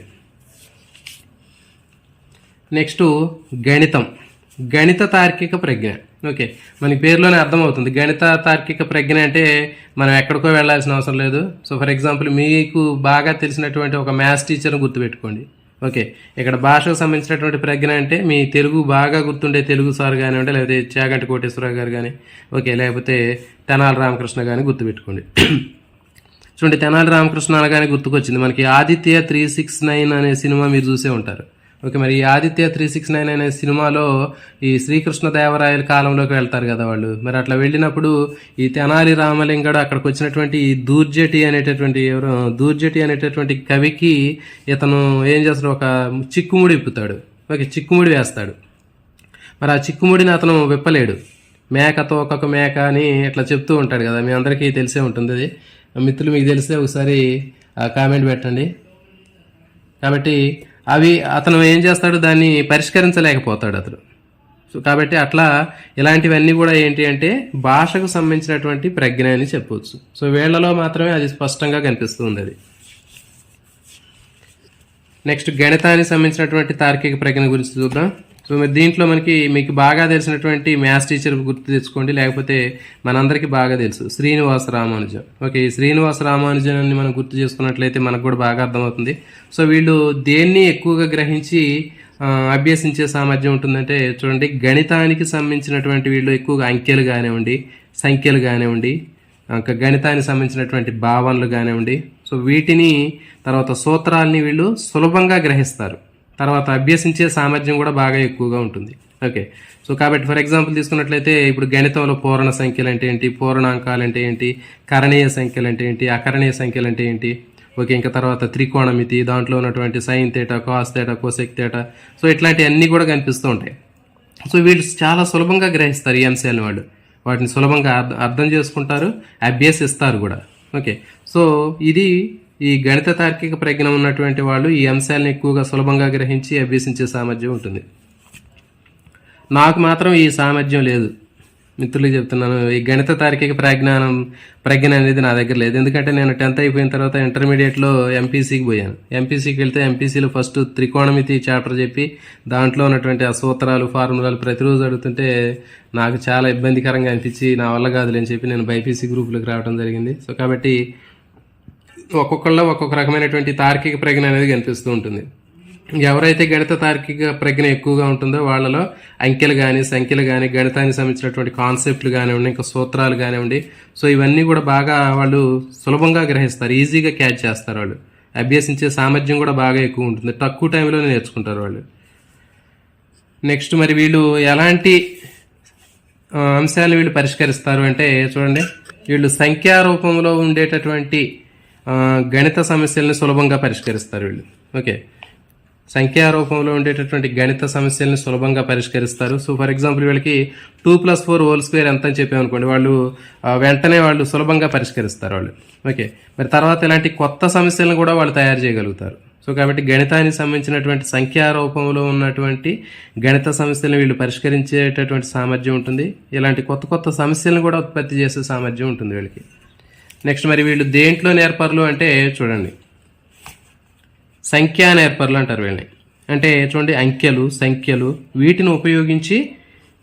నెక్స్ట్ గణితం, గణిత తార్కిక ప్రజ్ఞ. ఓకే, మనకి పేరులోనే అర్థమవుతుంది. గణిత తార్కిక ప్రజ్ఞ అంటే మనం ఎక్కడికో వెళ్ళాల్సిన అవసరం లేదు. సో ఫర్ ఎగ్జాంపుల్ మీకు బాగా తెలిసినటువంటి ఒక మ్యాథ్స్ టీచర్ని గుర్తుపెట్టుకోండి. ఓకే, ఇక్కడ భాషకు సంబంధించినటువంటి ప్రజ్ఞ అంటే మీ తెలుగు బాగా గుర్తుండే తెలుగు సార్ కానివ్వండి, లేకపోతే చాగంటి కోటేశ్వరరావు గారు కానీ, ఓకే, లేకపోతే తెనాలి రామకృష్ణ కానీ గుర్తుపెట్టుకోండి. చూడండి, తెనాలి రామకృష్ణ అనగానే గుర్తుకొచ్చింది మనకి ఆదిత్య 369 అనే సినిమా మీరు చూసే ఉంటారు. ఓకే, మరి ఈ ఆదిత్య 369 అనే సినిమాలో ఈ శ్రీకృష్ణదేవరాయల కాలంలోకి వెళ్తారు కదా వాళ్ళు. మరి అట్లా వెళ్ళినప్పుడు ఈ తెనాలి రామలింగడు అక్కడికి వచ్చినటువంటి ఈ దూర్జటి అనేటటువంటి కవికి ఇతను ఏం చేస్తాడు, ఒక చిక్కుముడి ఇప్పుతాడు. ఓకే, చిక్కుముడి వేస్తాడు. మరి ఆ చిక్కుముడిని అతను విప్పలేడు. మేకతో ఒక్కొక్క మేక అని ఇట్లా చెప్తూ ఉంటాడు కదా, మీ అందరికీ తెలిసే ఉంటుంది. అది మిత్రులు మీకు తెలిస్తే ఒకసారి కామెంట్ పెట్టండి. కాబట్టి అతను ఏం చేస్తాడు, దాన్ని పరిష్కరించలేకపోతాడు అతను. సో కాబట్టి అట్లా ఇలాంటివన్నీ కూడా ఏంటి అంటే భాషకు సంబంధించినటువంటి ప్రజ్ఞ అని చెప్పవచ్చు. సో వీళ్లలో మాత్రమే అది స్పష్టంగా కనిపిస్తుంది. అది నెక్స్ట్ గణితానికి సంబంధించినటువంటి తార్కిక ప్రజ్ఞ గురించి చూద్దాం. సో మరి దీంట్లో మీకు బాగా తెలిసినటువంటి మ్యాథ్స్ టీచర్ గుర్తు తెచ్చుకోండి, లేకపోతే మనందరికీ బాగా తెలుసు శ్రీనివాస రామానుజన్. ఓకే, ఈ శ్రీనివాస రామానుజన్ అని మనం గుర్తు చేసుకున్నట్లయితే మనకు కూడా బాగా అర్థమవుతుంది. సో వీళ్ళు దేన్ని ఎక్కువగా గ్రహించి అభ్యసించే సామర్థ్యం ఉంటుందంటే చూడండి, గణితానికి సంబంధించినటువంటి వీళ్ళు ఎక్కువగా అంకెలు కానివ్వండి, సంఖ్యలు కానివ్వండి, గణితానికి సంబంధించినటువంటి భావనలు కానివ్వండి, సో వీటిని తర్వాత సూత్రాలని వీళ్ళు సులభంగా గ్రహిస్తారు. తర్వాత అభ్యసించే సామర్థ్యం కూడా బాగా ఎక్కువగా ఉంటుంది. ఓకే, సో కాబట్టి ఫర్ ఎగ్జాంపుల్ తీసుకున్నట్లయితే ఇప్పుడు గణితంలో పూర్ణ సంఖ్యలు అంటే ఏంటి, పూర్ణాంకాలు అంటే ఏంటి, కరణీయ సంఖ్యలు అంటే ఏంటి, అకరణీయ సంఖ్యలు అంటే ఏంటి, ఓకే, ఇంకా తర్వాత త్రికోణమితి, దాంట్లో ఉన్నటువంటి sign తేటా, cos theta, cosec తేటా, so ఇట్లాంటివన్నీ కూడా కనిపిస్తూ ఉంటాయి. సో వీళ్ళు చాలా సులభంగా గ్రహిస్తారు ఈ అంశాలను. వాటిని సులభంగా అర్థం చేసుకుంటారు, అభ్యసిస్తారు కూడా. ఓకే, సో ఇది ఈ గణిత తార్కిక ప్రజ్ఞ ఉన్నటువంటి వాళ్ళు ఈ అంశాలను ఎక్కువగా సులభంగా గ్రహించి అభ్యసించే సామర్థ్యం ఉంటుంది. నాకు మాత్రం ఈ సామర్థ్యం లేదు మిత్రులకు చెప్తున్నాను. ఈ గణిత తార్కిక ప్రజ్ఞ అనేది నా దగ్గర లేదు. ఎందుకంటే నేను 10th అయిపోయిన తర్వాత ఇంటర్మీడియట్లో ఎంపీసీకి పోయాను. ఎంపీసీకి వెళ్తే ఎంపీసీలో ఫస్ట్ త్రికోణమితి చాప్టర్ చెప్పి దాంట్లో ఉన్నటువంటి ఆ సూత్రాలు, ఫార్ములాలు ప్రతిరోజు అడుగుతుంటే నాకు చాలా ఇబ్బందికరంగా అనిపించి నా వల్ల కాదులేని చెప్పి నేను బైపీసీ గ్రూప్లోకి రావడం జరిగింది. సో కాబట్టి ఒక్కొక్కళ్ళలో ఒక్కొక్క రకమైనటువంటి తార్కిక ప్రజ్ఞ అనేది కనిపిస్తూ ఉంటుంది. ఎవరైతే గణిత తార్కిక ప్రజ్ఞ ఎక్కువగా ఉంటుందో వాళ్ళలో అంకెలు కానీ, సంఖ్యలు కానీ, గణితానికి సంబంధించినటువంటి కాన్సెప్ట్లు కానివ్వండి, ఇంకా సూత్రాలు కానివ్వండి, సో ఇవన్నీ కూడా బాగా వాళ్ళు సులభంగా గ్రహిస్తారు, ఈజీగా క్యాచ్ చేస్తారు. వాళ్ళు అభ్యసించే సామర్థ్యం కూడా బాగా ఎక్కువ ఉంటుంది, తక్కువ టైంలోనే నేర్చుకుంటారు వాళ్ళు. నెక్స్ట్ మరి వీళ్ళు ఎలాంటి అంశాలు వీళ్ళు పరిష్కరిస్తారు అంటే చూడండి, వీళ్ళు సంఖ్యారూపంలో ఉండేటటువంటి గణిత సమస్యలను సులభంగా పరిష్కరిస్తారు వీళ్ళు. ఓకే, సంఖ్యారూపంలో ఉండేటటువంటి గణిత సమస్యలను సులభంగా పరిష్కరిస్తారు. సో ఫర్ ఎగ్జాంపుల్ వీళ్ళకి 2+4² ఎంత అని చెప్పామనుకోండి, వాళ్ళు వెంటనే వాళ్ళు సులభంగా పరిష్కరిస్తారు వాళ్ళు. ఓకే, మరి తర్వాత ఇలాంటి కొత్త సమస్యలను కూడా వాళ్ళు తయారు చేయగలుగుతారు. సో కాబట్టి గణితానికి సంబంధించినటువంటి సంఖ్యారూపంలో ఉన్నటువంటి గణిత సమస్యలను వీళ్ళు పరిష్కరించేటటువంటి సామర్థ్యం ఉంటుంది. ఇలాంటి కొత్త కొత్త సమస్యలను కూడా ఉత్పత్తి చేసే సామర్థ్యం ఉంటుంది వీళ్ళకి. నెక్స్ట్ మరి వీళ్ళు దేంట్లో నేర్పర్లు అంటే చూడండి, సంఖ్యా నేర్పర్లు అంటారు వీళ్ళని. అంటే చూడండి, అంకెలు, సంఖ్యలు వీటిని ఉపయోగించి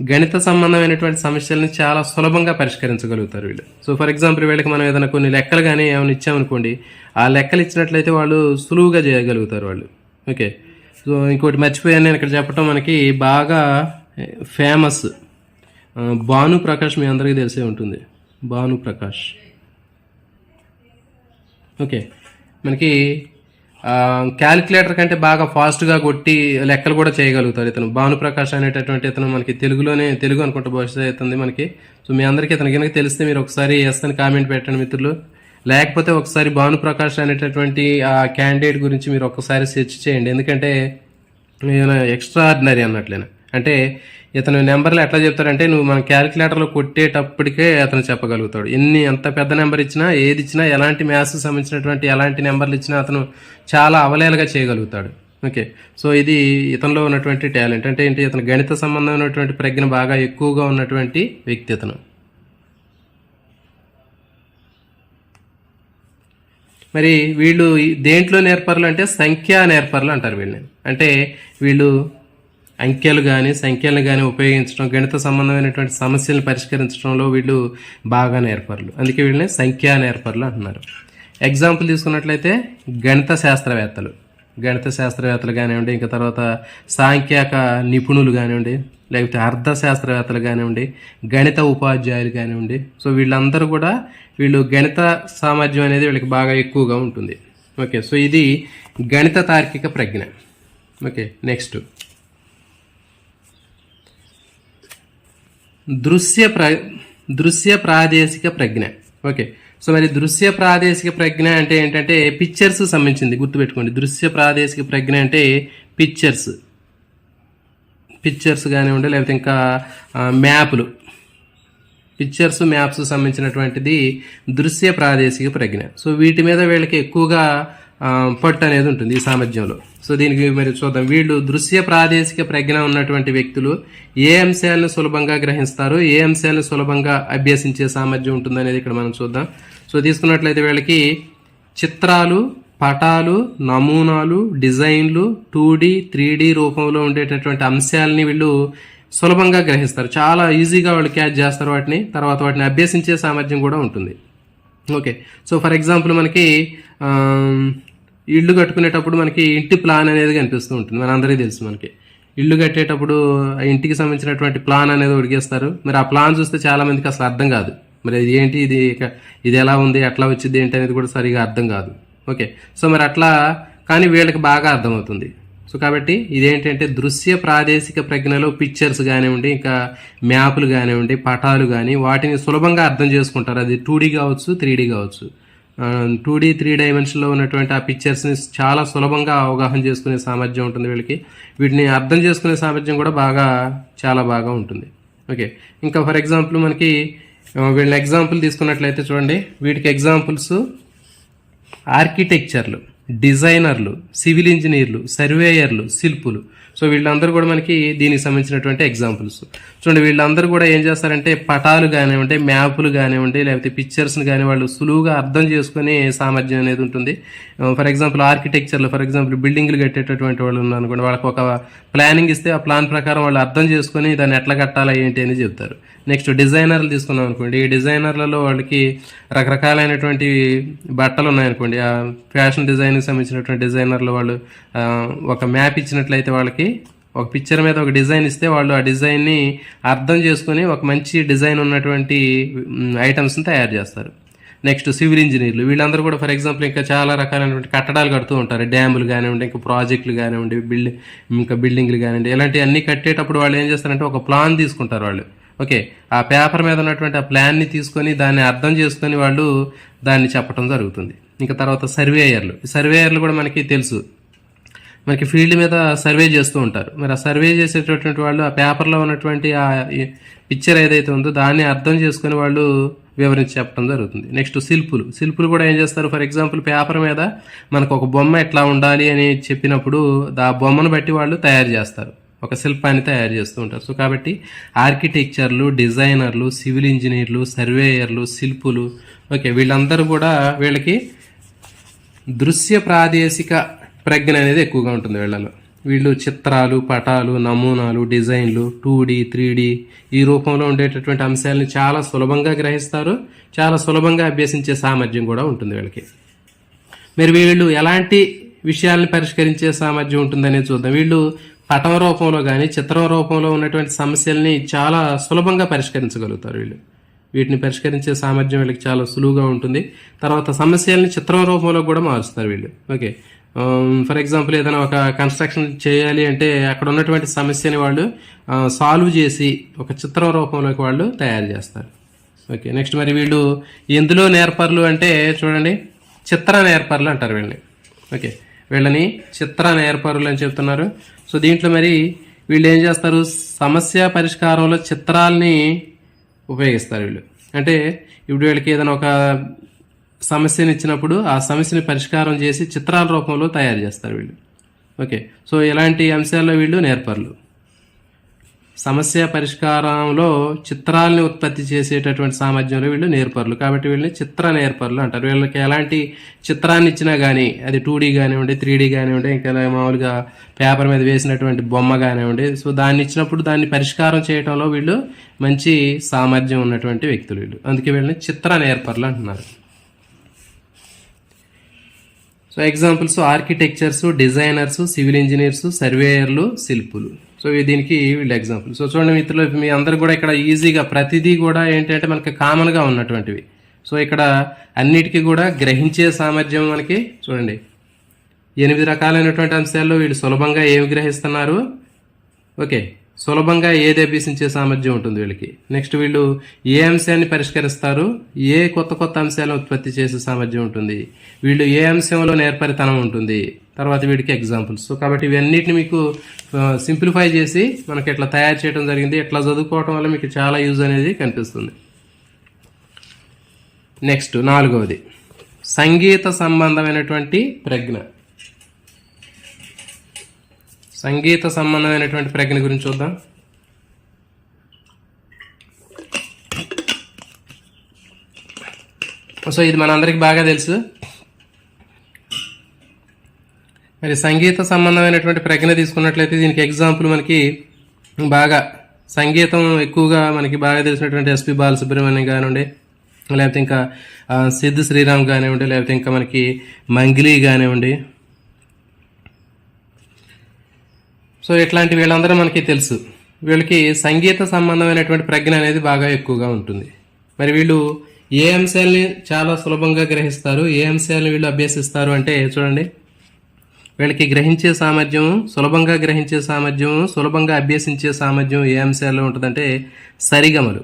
గణిత సంబంధమైనటువంటి సమస్యలను చాలా సులభంగా పరిష్కరించగలుగుతారు వీళ్ళు. సో ఫర్ ఎగ్జాంపుల్ వీళ్ళకి మనం ఏదైనా కొన్ని లెక్కలు కానీ ఏమైనా ఇచ్చామనుకోండి, ఆ లెక్కలు ఇచ్చినట్లయితే వాళ్ళు సులువుగా చేయగలుగుతారు వాళ్ళు. ఓకే, సో ఇంకోటి మర్చిపోయాను నేను ఇక్కడ చెప్పడం, మనకి బాగా ఫేమస్ భానుప్రకాష్, మీ అందరికీ తెలిసే ఉంటుంది భానుప్రకాష్. ఓకే, మనకి క్యాలిక్యులేటర్ కంటే బాగా ఫాస్ట్గా కొట్టి లెక్కలు కూడా చేయగలుగుతారు ఇతను. భానుప్రకాష్ అనేటటువంటి ఇతను మనకి తెలుగు అనుకుంటా బహుశా అవుతుంది మనకి. సో మీ అందరికీ ఇతను కనుక తెలిస్తే మీరు ఒకసారి అని కామెంట్ పెట్టండి మిత్రులు. లేకపోతే ఒకసారి భానుప్రకాష్ అనేటటువంటి ఆ క్యాండిడేట్ గురించి మీరు ఒక్కసారి సెర్చ్ చేయండి. ఎందుకంటే ఎక్స్ట్రాడినరీ అన్నట్లేనా, అంటే ఇతను నెంబర్లు ఎట్లా చెప్తాడంటే నువ్వు మన క్యాలిక్యులేటర్లో కొట్టేటప్పటికే అతను చెప్పగలుగుతాడు. ఎంత పెద్ద నెంబర్ ఇచ్చినా, ఏది ఇచ్చినా, ఎలాంటి మ్యాథ్స్ సంబంధించినటువంటి ఎలాంటి నెంబర్లు ఇచ్చినా అతను చాలా అవలేలుగా చేయగలుగుతాడు. ఓకే, సో ఇది ఇతనిలో ఉన్నటువంటి టాలెంట్. అంటే ఏంటి, ఇతను గణిత సంబంధమైనటువంటి ప్రజ్ఞ బాగా ఎక్కువగా ఉన్నటువంటి వ్యక్తి ఇతను. మరి వీళ్ళు దేంట్లో నేర్పరులు అంటే సంఖ్యా నేర్పరులు అంటారు వీళ్ళని. అంటే వీళ్ళు అంకెలు కానీ సంఖ్యలను కానీ ఉపయోగించడం, గణిత సంబంధమైనటువంటి సమస్యలను పరిష్కరించడంలో వీళ్ళు బాగా నేర్పరులు. అందుకే వీళ్ళని సంఖ్యా నేర్పరులు అంటున్నారు. ఎగ్జాంపుల్ తీసుకున్నట్లయితే గణిత శాస్త్రవేత్తలు కానివ్వండి, ఇంకా తర్వాత సాంఖ్యక నిపుణులు కానివ్వండి, లేకపోతే అర్థ శాస్త్రవేత్తలు కానివ్వండి, గణిత ఉపాధ్యాయులు కానివ్వండి. సో వీళ్ళందరూ కూడా గణిత సామర్థ్యం అనేది వీళ్ళకి బాగా ఎక్కువగా ఉంటుంది. ఓకే, సో ఇది గణిత తార్కిక ప్రజ్ఞ. ఓకే, నెక్స్ట్ దృశ్య ప్రాదేశిక ప్రజ్ఞ. ఓకే, సో మరి దృశ్య ప్రాదేశిక ప్రజ్ఞ అంటే ఏంటంటే పిక్చర్స్ సంబంధించింది, గుర్తుపెట్టుకోండి. దృశ్య ప్రాదేశిక ప్రజ్ఞ అంటే పిక్చర్స్ కానివ్వండి, లేకపోతే ఇంకా మ్యాప్స్ సంబంధించినటువంటిది దృశ్య ప్రాదేశిక ప్రజ్ఞ. సో వీటి మీద వీళ్ళకి ఎక్కువగా పట్టు అనేది ఉంటుంది ఈ సామర్థ్యంలో. సో దీనికి మరి చూద్దాం. వీళ్ళు దృశ్య ప్రాదేశిక ప్రజ్ఞ ఉన్నటువంటి వ్యక్తులు ఏ అంశాలను సులభంగా గ్రహిస్తారు, ఏ అంశాలను సులభంగా అభ్యసించే సామర్థ్యం ఉంటుంది అనేది ఇక్కడ మనం చూద్దాం. సో తీసుకున్నట్లయితే వీళ్ళకి చిత్రాలు, పటాలు, నమూనాలు, డిజైన్లు, 2D 3D రూపంలో ఉండేటటువంటి అంశాలని వీళ్ళు సులభంగా గ్రహిస్తారు. చాలా ఈజీగా వాళ్ళు క్యాచ్ చేస్తారు వాటిని. తర్వాత వాటిని అభ్యసించే సామర్థ్యం కూడా ఉంటుంది. ఓకే, సో ఫర్ ఎగ్జాంపుల్ మనకి ఇల్లు కట్టుకునేటప్పుడు మనకి ఇంటి ప్లాన్ అనేది కనిపిస్తూ ఉంటుంది. మన అందరికీ తెలుసు, మనకి ఇల్లు కట్టేటప్పుడు ఆ ఇంటికి సంబంధించినటువంటి ప్లాన్ అనేది ఉడిగేస్తారు. మరి ఆ ప్లాన్ చూస్తే చాలా మందికి అసలు అర్థం కాదు. మరి ఇది ఏంటి, ఇది ఎలా ఉంది, ఎట్లా వచ్చింది ఏంటి అనేది కూడా సరిగా అర్థం కాదు. ఓకే, సో మరి అట్లా కానీ వీళ్ళకి బాగా అర్థమవుతుంది. సో కాబట్టి ఇదేంటంటే దృశ్య ప్రాదేశిక ప్రజ్ఞలో పిక్చర్స్ కానివ్వండి, ఇంకా మ్యాప్లు కానివ్వండి, పటాలు కానీ వాటిని సులభంగా అర్థం చేసుకుంటారు. అది 2D కావచ్చు, 3D కావచ్చు. 2D 3 డైమెన్షన్లో ఉన్నటువంటి ఆ పిక్చర్స్ని చాలా సులభంగా అవగాహన చేసుకునే సామర్థ్యం ఉంటుంది వీళ్ళకి. వీటిని అర్థం చేసుకునే సామర్థ్యం కూడా చాలా బాగా ఉంటుంది. ఓకే, ఇంకా ఫర్ ఎగ్జాంపుల్ మనకి వీళ్ళ ఎగ్జాంపుల్ తీసుకున్నట్లయితే చూడండి. వీటికి ఎగ్జాంపుల్స్ ఆర్కిటెక్చర్లు, డిజైనర్లు, సివిల్ ఇంజనీర్లు, సర్వేయర్లు, శిల్పులు. సో వీళ్ళందరూ కూడా మనకి దీనికి సంబంధించినటువంటి ఎగ్జాంపుల్స్. చూడండి, వీళ్ళందరూ కూడా ఏం చేస్తారంటే పటాలు కానివ్వండి, మ్యాపులు కానివ్వండి, లేకపోతే పిక్చర్స్ని కానీ వాళ్ళు సులువుగా అర్థం చేసుకునే సామర్థ్యం అనేది ఉంటుంది. ఫర్ ఎగ్జాంపుల్ ఆర్కిటెక్చర్లో, ఫర్ ఎగ్జాంపుల్ బిల్డింగ్లు కట్టేటటువంటి వాళ్ళు ఉన్నారనుకోండి, వాళ్ళకి ఒక ప్లానింగ్ ఇస్తే ఆ ప్లాన్ ప్రకారం వాళ్ళు అర్థం చేసుకుని దాన్ని ఎట్లా కట్టాలా ఏంటి అని చెప్తారు. నెక్స్ట్ డిజైనర్లు తీసుకున్నాం అనుకోండి. ఈ డిజైనర్లలో వాళ్ళకి రకరకాలైనటువంటి బట్టలు ఉన్నాయనుకోండి. ఆ ఫ్యాషన్ డిజైన్కి సంబంధించినటువంటి డిజైనర్లు వాళ్ళు ఒక మ్యాప్ ఇచ్చినట్లయితే వాళ్ళకి ఒక పిక్చర్ మీద ఒక డిజైన్ ఇస్తే వాళ్ళు ఆ డిజైన్ని అర్థం చేసుకుని ఒక మంచి డిజైన్ ఉన్నటువంటి ఐటమ్స్ని తయారు చేస్తారు. నెక్స్ట్ సివిల్ ఇంజనీర్లు, వీళ్ళందరూ కూడా ఫర్ ఎగ్జాంపుల్ ఇంకా చాలా రకాలైనటువంటి కట్టడాలు కడుతూ ఉంటారు. డ్యాములు కానివ్వండి, ఇంకా ప్రాజెక్టులు కానివ్వండి, ఇంకా బిల్డింగ్లు కానివ్వండి, ఇలాంటివి అన్నీ కట్టేటప్పుడు వాళ్ళు ఏం చేస్తారంటే ఒక ప్లాన్ తీసుకుంటారు వాళ్ళు. ఓకే, ఆ పేపర్ మీద ఉన్నటువంటి ఆ ప్లాన్ని తీసుకొని దాన్ని అర్థం చేసుకొని వాళ్ళు దాన్ని చెప్పడం జరుగుతుంది. ఇంకా తర్వాత సర్వేయర్లు కూడా మనకి తెలుసు, మనకి ఫీల్డ్ మీద సర్వే చేస్తూ ఉంటారు. మరి ఆ సర్వే చేసేటటువంటి వాళ్ళు ఆ పేపర్లో ఉన్నటువంటి ఆ పిక్చర్ ఏదైతే ఉందో దాన్ని అర్థం చేసుకుని వాళ్ళు వివరించి చెప్పడం జరుగుతుంది. నెక్స్ట్ శిల్పులు కూడా ఏం చేస్తారు, ఫర్ ఎగ్జాంపుల్ పేపర్ మీద మనకు ఒక బొమ్మ ఎట్లా ఉండాలి అని చెప్పినప్పుడు ఆ బొమ్మను బట్టి వాళ్ళు తయారు చేస్తారు, ఒక శిల్పాన్ని తయారు చేస్తూ ఉంటారు. సో కాబట్టి ఆర్కిటెక్చర్లు, డిజైనర్లు, సివిల్ ఇంజనీర్లు, సర్వేయర్లు, శిల్పులు, ఓకే, వీళ్ళందరూ కూడా వీళ్ళకి దృశ్య ప్రాదేశిక ప్రజ్ఞ అనేది ఎక్కువగా ఉంటుంది వీళ్ళలో. వీళ్ళు చిత్రాలు, పటాలు, నమూనాలు, డిజైన్లు, 2D 3D ఈ రూపంలో ఉండేటటువంటి అంశాలని చాలా సులభంగా గ్రహిస్తారు. చాలా సులభంగా అభ్యసించే సామర్థ్యం కూడా ఉంటుంది వీళ్ళకి. మరి వీళ్ళు ఎలాంటి విషయాలను పరిష్కరించే సామర్థ్యం ఉంటుందనేది చూద్దాం. వీళ్ళు పటం రూపంలో కానీ చిత్రం రూపంలో ఉన్నటువంటి సమస్యల్ని చాలా సులభంగా పరిష్కరించగలుగుతారు. వీటిని పరిష్కరించే సామర్థ్యం వీళ్ళకి చాలా సులువుగా ఉంటుంది. తర్వాత సమస్యల్ని చిత్రం రూపంలో కూడా మారుస్తారు వీళ్ళు. ఓకే, ఫర్ ఎగ్జాంపుల్ ఏదైనా ఒక కన్స్ట్రక్షన్ చేయాలి అంటే అక్కడ ఉన్నటువంటి సమస్యని వాళ్ళు సాల్వ్ చేసి ఒక చిత్రం రూపంలోకి వాళ్ళు తయారు చేస్తారు. ఓకే, నెక్స్ట్ మరి వీళ్ళు ఎందులో నేర్పర్లు అంటే చూడండి, చిత్ర నేర్పర్లు అంటారు వీళ్ళని. ఓకే, వీళ్ళని చిత్ర నేర్పరులు అని చెప్తున్నారు. సో దీంట్లో మరి వీళ్ళు ఏం చేస్తారు, సమస్య పరిష్కారంలో చిత్రాల్ని ఉపయోగిస్తారు వీళ్ళు. అంటే ఇప్పుడు వీళ్ళకి ఏదైనా ఒక సమస్యని ఇచ్చినప్పుడు ఆ సమస్యని పరిష్కారం చేసి చిత్రాల రూపంలో తయారు చేస్తారు వీళ్ళు. ఓకే, సో ఇలాంటి అంశాల్లో వీళ్ళు నేర్పరులు. సమస్య పరిష్కారంలో చిత్రాలని ఉత్పత్తి చేసేటటువంటి సామర్థ్యంలో వీళ్ళు నేర్పరులు, కాబట్టి వీళ్ళని చిత్ర నేర్పరులు అంటారు. వీళ్ళకి ఎలాంటి చిత్రాన్ని ఇచ్చినా కానీ, అది 2D కానివ్వండి, 3D కానివ్వండి, ఇంకా మామూలుగా పేపర్ మీద వేసినటువంటి బొమ్మ కానివ్వండి, సో దాన్ని ఇచ్చినప్పుడు దాన్ని పరిష్కారం చేయడంలో వీళ్ళు మంచి సామర్థ్యం ఉన్నటువంటి వ్యక్తులు వీళ్ళు. అందుకే వీళ్ళని చిత్ర నేర్పరులు అంటున్నారు. So examples architectures, designers, civil engineers, సర్వేయర్లు, శిల్పులు. సో దీనికి వీళ్ళు ఎగ్జాంపుల్. సో చూడండి మిత్రులు, మీ అందరు కూడా ఇక్కడ ఈజీగా ప్రతిదీ కూడా ఏంటంటే మనకి కామన్గా ఉన్నటువంటివి. సో ఇక్కడ అన్నిటికీ కూడా గ్రహించే సామర్థ్యం మనకి చూడండి 8 రకాలైనటువంటి అంశాల్లో వీళ్ళు సులభంగా ఏమి గ్రహిస్తున్నారు. ఓకే, సులభంగా ఏది అభ్యసించే సామర్థ్యం ఉంటుంది వీళ్ళకి. నెక్స్ట్ వీళ్ళు ఏ అంశాన్ని పరిష్కరిస్తారు, ఏ కొత్త కొత్త అంశాలను ఉత్పత్తి చేసే సామర్థ్యం ఉంటుంది, వీళ్ళు ఏ అంశంలో నేర్పరితనం ఉంటుంది, తర్వాత వీడికి ఎగ్జాంపుల్స్. సో కాబట్టి ఇవన్నిటిని మీకు సింప్లిఫై చేసి మనకి ఎట్లా తయారు చేయడం జరిగింది. ఎట్లా చదువుకోవటం వల్ల మీకు చాలా యూజ్ అనేది కనిపిస్తుంది. నెక్స్ట్ 4వది సంగీత సంబంధమైనటువంటి ప్రజ్ఞ. సంగీత సంబంధమైనటువంటి ప్రజ్ఞ గురించి చూద్దాం. సో ఇది మనందరికి బాగా తెలుసు. మరి సంగీత సంబంధమైనటువంటి ప్రజ్ఞ తీసుకున్నట్లయితే దీనికి ఎగ్జాంపుల్ మనకి బాగా సంగీతం ఎక్కువగా మనకి బాగా తెలిసినటువంటి ఎస్పి బాలసుబ్రహ్మణ్యం కానివ్వండి, లేకపోతే ఇంకా సిద్ధు శ్రీరామ్ కానివ్వండి, లేకపోతే ఇంకా మనకి మంగ్లీ కానివ్వండి. సో ఇట్లాంటి వీళ్ళందరూ మనకి తెలుసు. వీళ్ళకి సంగీత సంబంధమైనటువంటి ప్రజ్ఞ అనేది బాగా ఎక్కువగా ఉంటుంది. మరి వీళ్ళు ఏ అంశాలని చాలా సులభంగా గ్రహిస్తారు, ఏ అంశాలను వీళ్ళు అభ్యసిస్తారు అంటే చూడండి, వీళ్ళకి గ్రహించే సామర్థ్యం, సులభంగా గ్రహించే సామర్థ్యం, సులభంగా అభ్యసించే సామర్థ్యం ఏ అంశాల్లో ఉంటుందంటే సరిగమలు.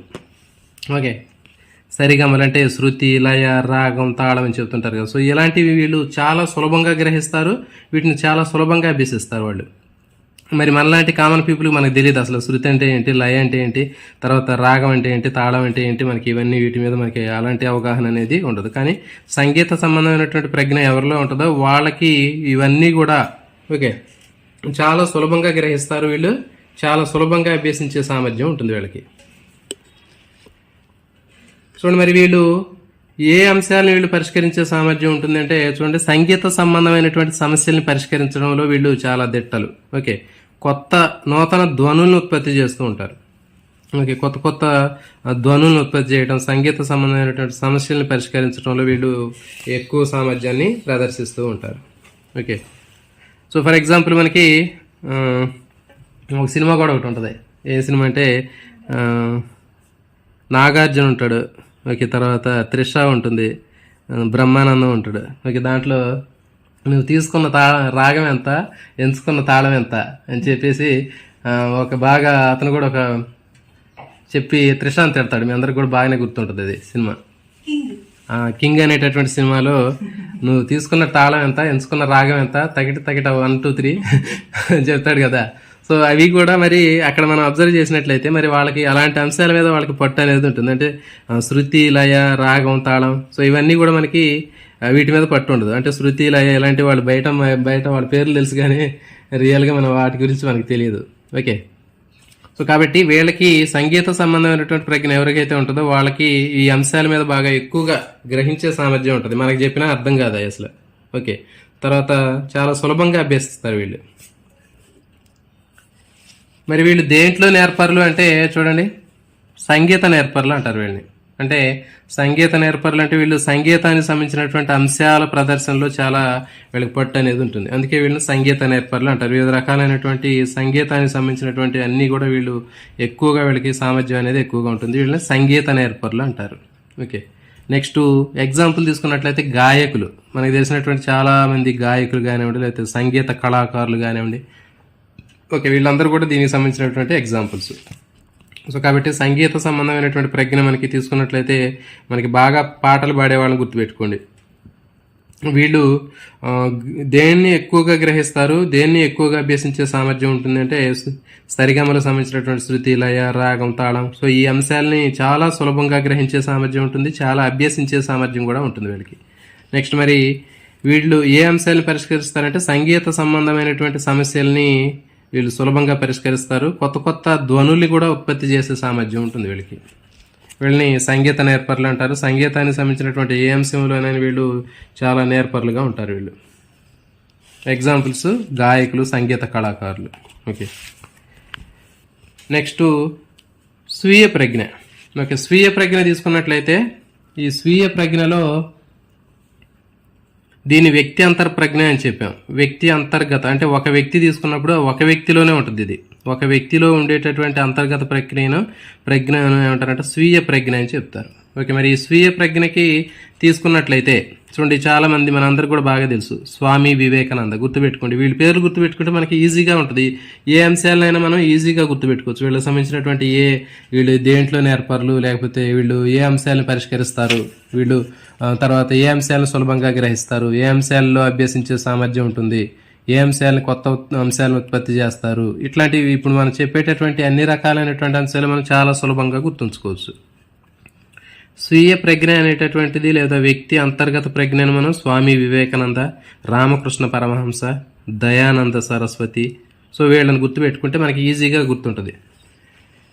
ఓకే, సరిగమలు అంటే శృతి, లయ, రాగం, తాళం అని చెప్తుంటారు కదా. సో ఇలాంటివి వీళ్ళు చాలా సులభంగా గ్రహిస్తారు, వీటిని చాలా సులభంగా అభ్యసిస్తారు వాళ్ళు. మరి మనలాంటి కామన్ పీపుల్కి మనకు తెలియదు అసలు శృతి అంటే ఏంటి, లయ అంటే ఏంటి, తర్వాత రాగం అంటే ఏంటి, తాళం అంటే ఏంటి, మనకి ఇవన్నీ వీటి మీద మనకి అలాంటి అవగాహన అనేది ఉండదు. కానీ సంగీత సంబంధమైనటువంటి ప్రజ్ఞ ఎవరిలో ఉంటుందో వాళ్ళకి ఇవన్నీ కూడా ఓకే చాలా సులభంగా గ్రహిస్తారు వీళ్ళు, చాలా సులభంగా అభ్యసించే సామర్థ్యం ఉంటుంది వీళ్ళకి. చూడండి, మరి వీళ్ళు ఏ అంశాలను వీళ్ళు పరిష్కరించే సామర్థ్యం ఉంటుందంటే చూడండి, సంగీత సంబంధమైనటువంటి సమస్యల్ని పరిష్కరించడంలో వీళ్ళు చాలా దిట్టలు. ఓకే, కొత్త నూతన ధ్వనులను ఉత్పత్తి చేస్తూ ఉంటారు. ఓకే, కొత్త కొత్త ధ్వనులను ఉత్పత్తి చేయడం, సంగీత సంబంధమైనటువంటి సమస్యల్ని పరిష్కరించడంలో వీళ్ళు ఎక్కువ సామర్థ్యాన్ని ప్రదర్శిస్తూ ఉంటారు. ఓకే, సో ఫర్ ఎగ్జాంపుల్ మనకి ఒక సినిమా కూడా ఒకటి ఉంటుంది. ఏ సినిమా అంటే నాగార్జున ఉంటాడు, ఓకే, తర్వాత త్రిష ఉంటుంది, బ్రహ్మానందం ఉంటాడు. ఓకే, దాంట్లో నువ్వు తీసుకున్న రాగం ఎంత, ఎంచుకున్న తాళం ఎంత అని చెప్పేసి ఒక బాగా అతను కూడా ఒక చెప్పి త్రిష అని తిడతాడు. మీ అందరికి కూడా బాగానే గుర్తుంటుంది అది సినిమా. కింగ్ అనేటటువంటి సినిమాలో నువ్వు తీసుకున్న తాళం ఎంత, ఎంచుకున్న రాగం ఎంత, తగిట 1 2 3 చెప్తాడు కదా. సో అవి కూడా మరి అక్కడ మనం అబ్జర్వ్ చేసినట్లయితే మరి వాళ్ళకి అలాంటి అంశాల మీద వాళ్ళకి పట్టు అనేది ఉంటుంది. అంటే శృతి, లయ, రాగం, తాళం, సో ఇవన్నీ కూడా మనకి వీటి మీద పట్టు ఉండదు. అంటే శృతి, లయ ఇలాంటి వాళ్ళు బయట వాళ్ళ పేర్లు తెలుసు కానీ రియల్గా మనం వాటి గురించి మనకి తెలియదు. ఓకే, సో కాబట్టి వీళ్ళకి సంగీత సంబంధమైనటువంటి ప్రజ్ఞ ఎవరికైతే ఉంటుందో వాళ్ళకి ఈ అంశాల మీద బాగా ఎక్కువగా గ్రహించే సామర్థ్యం ఉంటుంది. మనకు చెప్పినా అర్థం కాదు అసలు. ఓకే, తర్వాత చాలా సులభంగా అభ్యసిస్తారు వీళ్ళు. మరి వీళ్ళు దేంట్లో నేర్పరులు అంటే చూడండి, సంగీత నేర్పరులు అంటారు వీళ్ళని. అంటే సంగీత నేర్పరులు అంటే వీళ్ళు సంగీతానికి సంబంధించినటువంటి అంశాల ప్రదర్శనలో చాలా వీళ్ళకి పట్టు అనేది ఉంటుంది. అందుకే వీళ్ళని సంగీత నేర్పరులు అంటారు. వివిధ రకాలైనటువంటి సంగీతానికి సంబంధించినటువంటి అన్నీ కూడా వీళ్ళు ఎక్కువగా వీళ్ళకి సామర్థ్యం అనేది ఎక్కువగా ఉంటుంది. వీళ్ళని సంగీత నేర్పరులు అంటారు. ఓకే, నెక్స్ట్ ఎగ్జాంపుల్ తీసుకున్నట్లయితే గాయకులు. మనకు తెలిసినటువంటి చాలా మంది గాయకులు కానివ్వండి, లేకపోతే సంగీత కళాకారులు కానివ్వండి. ఓకే, వీళ్ళందరూ కూడా దీనికి సంబంధించినటువంటి ఎగ్జాంపుల్స్. సో కాబట్టి సంగీత సంబంధమైనటువంటి ప్రజ్ఞ మనకి తీసుకున్నట్లయితే మనకి బాగా పాటలు పాడే వాళ్ళని గుర్తుపెట్టుకోండి. వీళ్ళు దేన్ని ఎక్కువగా గ్రహిస్తారు, దేన్ని ఎక్కువగా అభ్యసించే సామర్థ్యం ఉంటుంది అంటే సరిగమలకు సంబంధించినటువంటి శృతి, లయ, రాగం, తాళం. సో ఈ అంశాలని చాలా సులభంగా గ్రహించే సామర్థ్యం ఉంటుంది, చాలా అభ్యసించే సామర్థ్యం కూడా ఉంటుంది వీళ్ళకి. నెక్స్ట్ మరి వీళ్ళు ఏ అంశాలను పరిష్కరిస్తారంటే సంగీత సంబంధమైనటువంటి సమస్యల్ని వీళ్ళు సులభంగా పరిష్కరిస్తారు. కొత్త కొత్త ధ్వనుల్ని కూడా ఉత్పత్తి చేసే సామర్థ్యం ఉంటుంది వీళ్ళకి. వీళ్ళని సంగీత నేర్పర్లు అంటారు. సంగీతానికి సంబంధించినటువంటి ఏ అంశంలోనైనా వీళ్ళు చాలా నేర్పర్లుగా ఉంటారు వీళ్ళు. ఎగ్జాంపుల్స్ గాయకులు, సంగీత కళాకారులు. ఓకే, నెక్స్ట్ స్వీయ ప్రజ్ఞ. ఓకే, స్వీయ ప్రజ్ఞ తీసుకున్నట్లయితే ఈ స్వీయ ప్రజ్ఞలో దీని వ్యక్తి అంతర్ప్రజ్ఞ అని చెప్పాం. వ్యక్తి అంతర్గత అంటే ఒక వ్యక్తి తీసుకున్నప్పుడు ఒక వ్యక్తిలోనే ఉంటుంది. ఇది ఒక వ్యక్తిలో ఉండేటటువంటి అంతర్గత ప్రజ్ఞ ఏమంటారంటే స్వీయ ప్రజ్ఞ అని చెప్తారు. ఓకే, మరి ఈ స్వీయ ప్రజ్ఞకి తీసుకున్నట్లయితే చూడండి, చాలా మంది మనందరికి కూడా బాగా తెలుసు స్వామి వివేకానంద. గుర్తుపెట్టుకోండి, వీళ్ళ పేర్లు గుర్తుపెట్టుకుంటే మనకి ఈజీగా ఉంటుంది. ఏ అంశాలైనా మనం ఈజీగా గుర్తుపెట్టుకోవచ్చు. వీళ్ళకి సంబంధించినటువంటి వీళ్ళు దేంట్లో నేర్పర్లు, లేకపోతే వీళ్ళు ఏ అంశాలను పరిష్కరిస్తారు, వీళ్ళు తర్వాత ఏ అంశాలను సులభంగా గ్రహిస్తారు, ఏ అంశాలలో అభ్యసించే సామర్థ్యం ఉంటుంది, ఏ అంశాలను కొత్త అంశాలను ఉత్పత్తి చేస్తారు, ఇట్లాంటివి ఇప్పుడు మనం చెప్పేటటువంటి అన్ని రకాలైనటువంటి అంశాలు మనం చాలా సులభంగా గుర్తుంచుకోవచ్చు. స్వీయ ప్రజ్ఞ అనేటటువంటిది లేదా వ్యక్తి అంతర్గత ప్రజ్ఞను మనం స్వామి వివేకానంద, రామకృష్ణ పరమహంస, దయానంద సరస్వతి, సో వీళ్ళని గుర్తుపెట్టుకుంటే మనకి ఈజీగా గుర్తుంటుంది.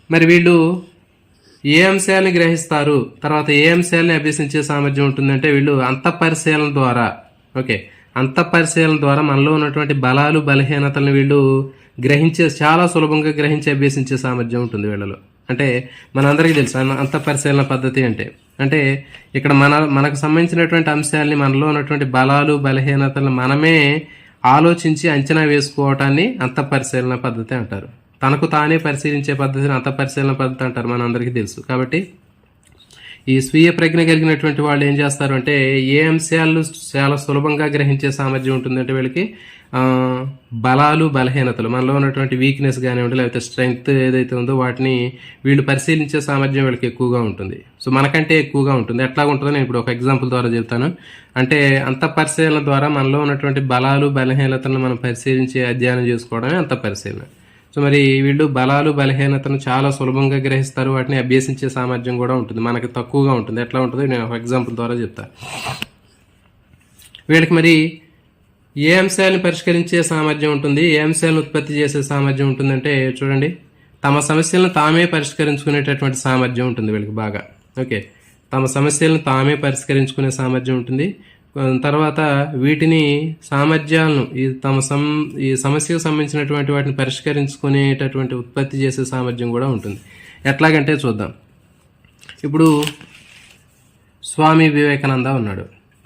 మరి వీళ్ళు ఏ అంశాలను గ్రహిస్తారు, తర్వాత ఏ అంశాలని అభ్యసించే సామర్థ్యం ఉంటుందంటే వీళ్ళు అంతఃపరిశీలన ద్వారా, ఓకే, అంతఃపరిశీలన ద్వారా మనలో ఉన్నటువంటి బలాలు, బలహీనతలను వీళ్ళు చాలా సులభంగా గ్రహించి అభ్యసించే సామర్థ్యం ఉంటుంది వీళ్ళలో. అంటే మనందరికీ తెలుసు అంతఃపరిశీలన పద్ధతి అంటే ఇక్కడ మనకు సంబంధించినటువంటి అంశాలని, మనలో ఉన్నటువంటి బలాలు, బలహీనతలను మనమే ఆలోచించి అంచనా వేసుకోవటాన్ని అంతఃపరిశీలన పద్ధతి అంటారు. తనకు తానే పరిశీలించే పద్ధతిని అంతఃపరిశీలన పద్ధతి అంటారు, మనందరికీ తెలుసు. కాబట్టి ఈ స్వీయ ప్రజ్ఞ కలిగినటువంటి వాళ్ళు ఏం చేస్తారు అంటే ఏ అంశాలు చాలా సులభంగా గ్రహించే సామర్థ్యం ఉంటుందంటే వీళ్ళకి బలాలు, బలహీనతలు, మనలో ఉన్నటువంటి వీక్నెస్ కానివ్వండి, లేకపోతే స్ట్రెంగ్త్ ఏదైతే ఉందో వాటిని వీళ్ళు పరిశీలించే సామర్థ్యం వీళ్ళకి ఎక్కువగా ఉంటుంది. సో మనకంటే ఎక్కువగా ఉంటుంది. ఎట్లా ఉంటుందో నేను ఇప్పుడు ఒక ఎగ్జాంపుల్ ద్వారా చెప్తాను. అంటే అంతఃపరిశీలన ద్వారా మనలో ఉన్నటువంటి బలాలు, బలహీనతలను మనం పరిశీలించి అధ్యయనం చేసుకోవడమే అంతఃపరిశీలన. సో మరి వీళ్ళు బలాలు, బలహీనతను చాలా సులభంగా గ్రహిస్తారు, వాటిని అభ్యసించే సామర్థ్యం కూడా ఉంటుంది, మనకి తక్కువగా ఉంటుంది. ఎట్లా ఉంటుందో నేను ఒక ఎగ్జాంపుల్ ద్వారా చెప్తాను. వీళ్ళకి మరి ఏ అంశాలను పరిష్కరించే సామర్థ్యం ఉంటుంది, ఏ అంశాలను ఉత్పత్తి చేసే సామర్థ్యం ఉంటుందంటే చూడండి, తమ సమస్యలను తామే పరిష్కరించుకునేటటువంటి సామర్థ్యం ఉంటుంది వీళ్ళకి బాగా. ఓకే, తమ సమస్యలను తామే పరిష్కరించుకునే సామర్థ్యం ఉంటుంది. తర్వాత వీటిని సామర్థ్యాలను ఈ సమస్యకు సంబంధించినటువంటి వాటిని పరిష్కరించుకునేటటువంటి ఉత్పత్తి చేసే సామర్థ్యం కూడా ఉంటుంది. ఎట్లాగంటే చూద్దాం. ఇప్పుడు స్వామి వివేకానంద ఉన్నాడు.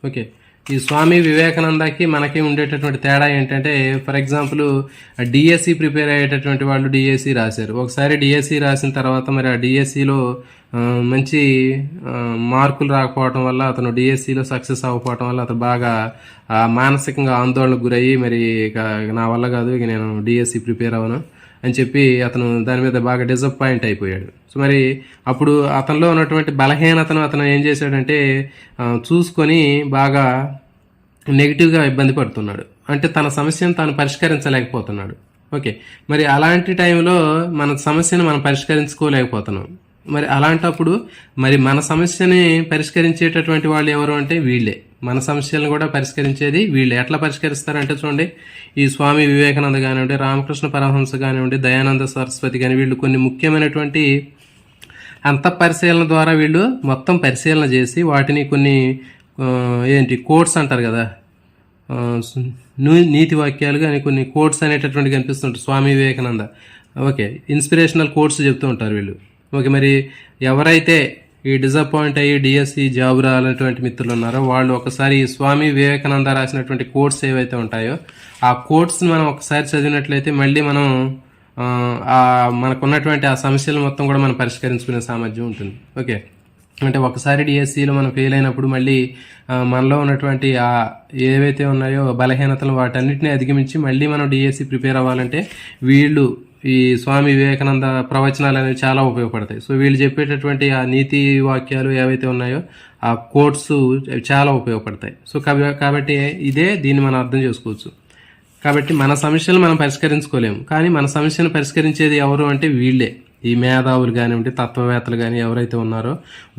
ఓకే, ఈ స్వామి వివేకానందకి మనకి ఉండేటటువంటి తేడా ఏంటంటే, ఫర్ ఎగ్జాంపుల్ డిఎస్సి ప్రిపేర్ అయ్యేటటువంటి వాళ్ళు డిఎస్సి రాశారు. ఒకసారి డిఎస్సి రాసిన తర్వాత మరి ఆ డిఎస్సిలో మంచి మార్కులు రాకపోవడం వల్ల, అతను డిఎస్సిలో సక్సెస్ అవ్వకపోవడం వల్ల అతను బాగా మానసికంగా ఆందోళనకు గురయ్యి, మరి ఇక నా వల్ల కాదు, ఇక నేను డిఎస్సి ప్రిపేర్ అవ్వను అని చెప్పి అతను దాని మీద బాగా డిసప్పాయింట్ అయిపోయాడు. సో మరి అప్పుడు అతనిలో ఉన్నటువంటి బలహీనతను అతను ఏం చేశాడంటే చూసుకొని బాగా నెగిటివ్గా ఇబ్బంది పడుతున్నాడు. అంటే తన సమస్యను తాను పరిష్కరించలేకపోతున్నాడు. ఓకే, మరి అలాంటి టైంలో మన సమస్యను మనం పరిష్కరించుకోలేకపోతున్నాం. మరి అలాంటప్పుడు మరి మన సమస్యని పరిష్కరించేటటువంటి వాళ్ళు ఎవరు అంటే వీళ్ళే. మన సమస్యలను కూడా పరిష్కరించేది వీళ్ళే. ఎట్లా పరిష్కరిస్తారంటే చూడండి, ఈ స్వామి వివేకానంద కానివ్వండి, రామకృష్ణ పరమహంస కానివ్వండి, దయానంద సరస్వతి కానీ, వీళ్ళు కొన్ని ముఖ్యమైనటువంటి అంతఃపరిశీలన ద్వారా వీళ్ళు మొత్తం పరిశీలన చేసి వాటిని కొన్ని కోట్స్ అంటారు కదా, నీతి వాక్యాలు కానీ కొన్ని కోట్స్ అనేటటువంటి కనిపిస్తుంటారు Swami Vivekananda. Okay, inspirational quotes చెప్తూ ఉంటారు వీళ్ళు. ఓకే, మరి ఎవరైతే ఈ డిసప్పాయింట్ అయ్యి డిఎస్సి జాబ్ రానటువంటి మిత్రులు ఉన్నారో వాళ్ళు ఒకసారి స్వామి వివేకానంద రాసినటువంటి కోట్స్ ఏవైతే ఉంటాయో ఆ కోట్స్ని మనం ఒకసారి చదివినట్లయితే మళ్ళీ మనం మనకున్నటువంటి ఆ సమస్యలు మొత్తం కూడా మనం పరిష్కరించుకునే సామర్థ్యం ఉంటుంది. ఓకే, అంటే ఒకసారి డిఎస్సిలో మనం ఫెయిల్ అయినప్పుడు మళ్ళీ మనలో ఉన్నటువంటి ఏవైతే ఉన్నాయో బలహీనతలు వాటన్నిటిని అధిగమించి మళ్ళీ మనం డిఎస్సి ప్రిపేర్ అవ్వాలంటే వీళ్ళు ఈ స్వామి వివేకానంద ప్రవచనాలు అనేవి చాలా ఉపయోగపడతాయి. సో వీళ్ళు చెప్పేటటువంటి ఆ నీతి వాక్యాలు ఏవైతే ఉన్నాయో ఆ కోట్స్ చాలా ఉపయోగపడతాయి. సో కాబట్టి దీన్ని మనం అర్థం చేసుకోవచ్చు. కాబట్టి మన సమస్యలు మనం పరిష్కరించుకోలేము, కానీ మన సమస్యను పరిష్కరించేది ఎవరు అంటే వీళ్ళే, ఈ మేధావులు కానివ్వండి, తత్వవేత్తలు కానీ ఎవరైతే ఉన్నారో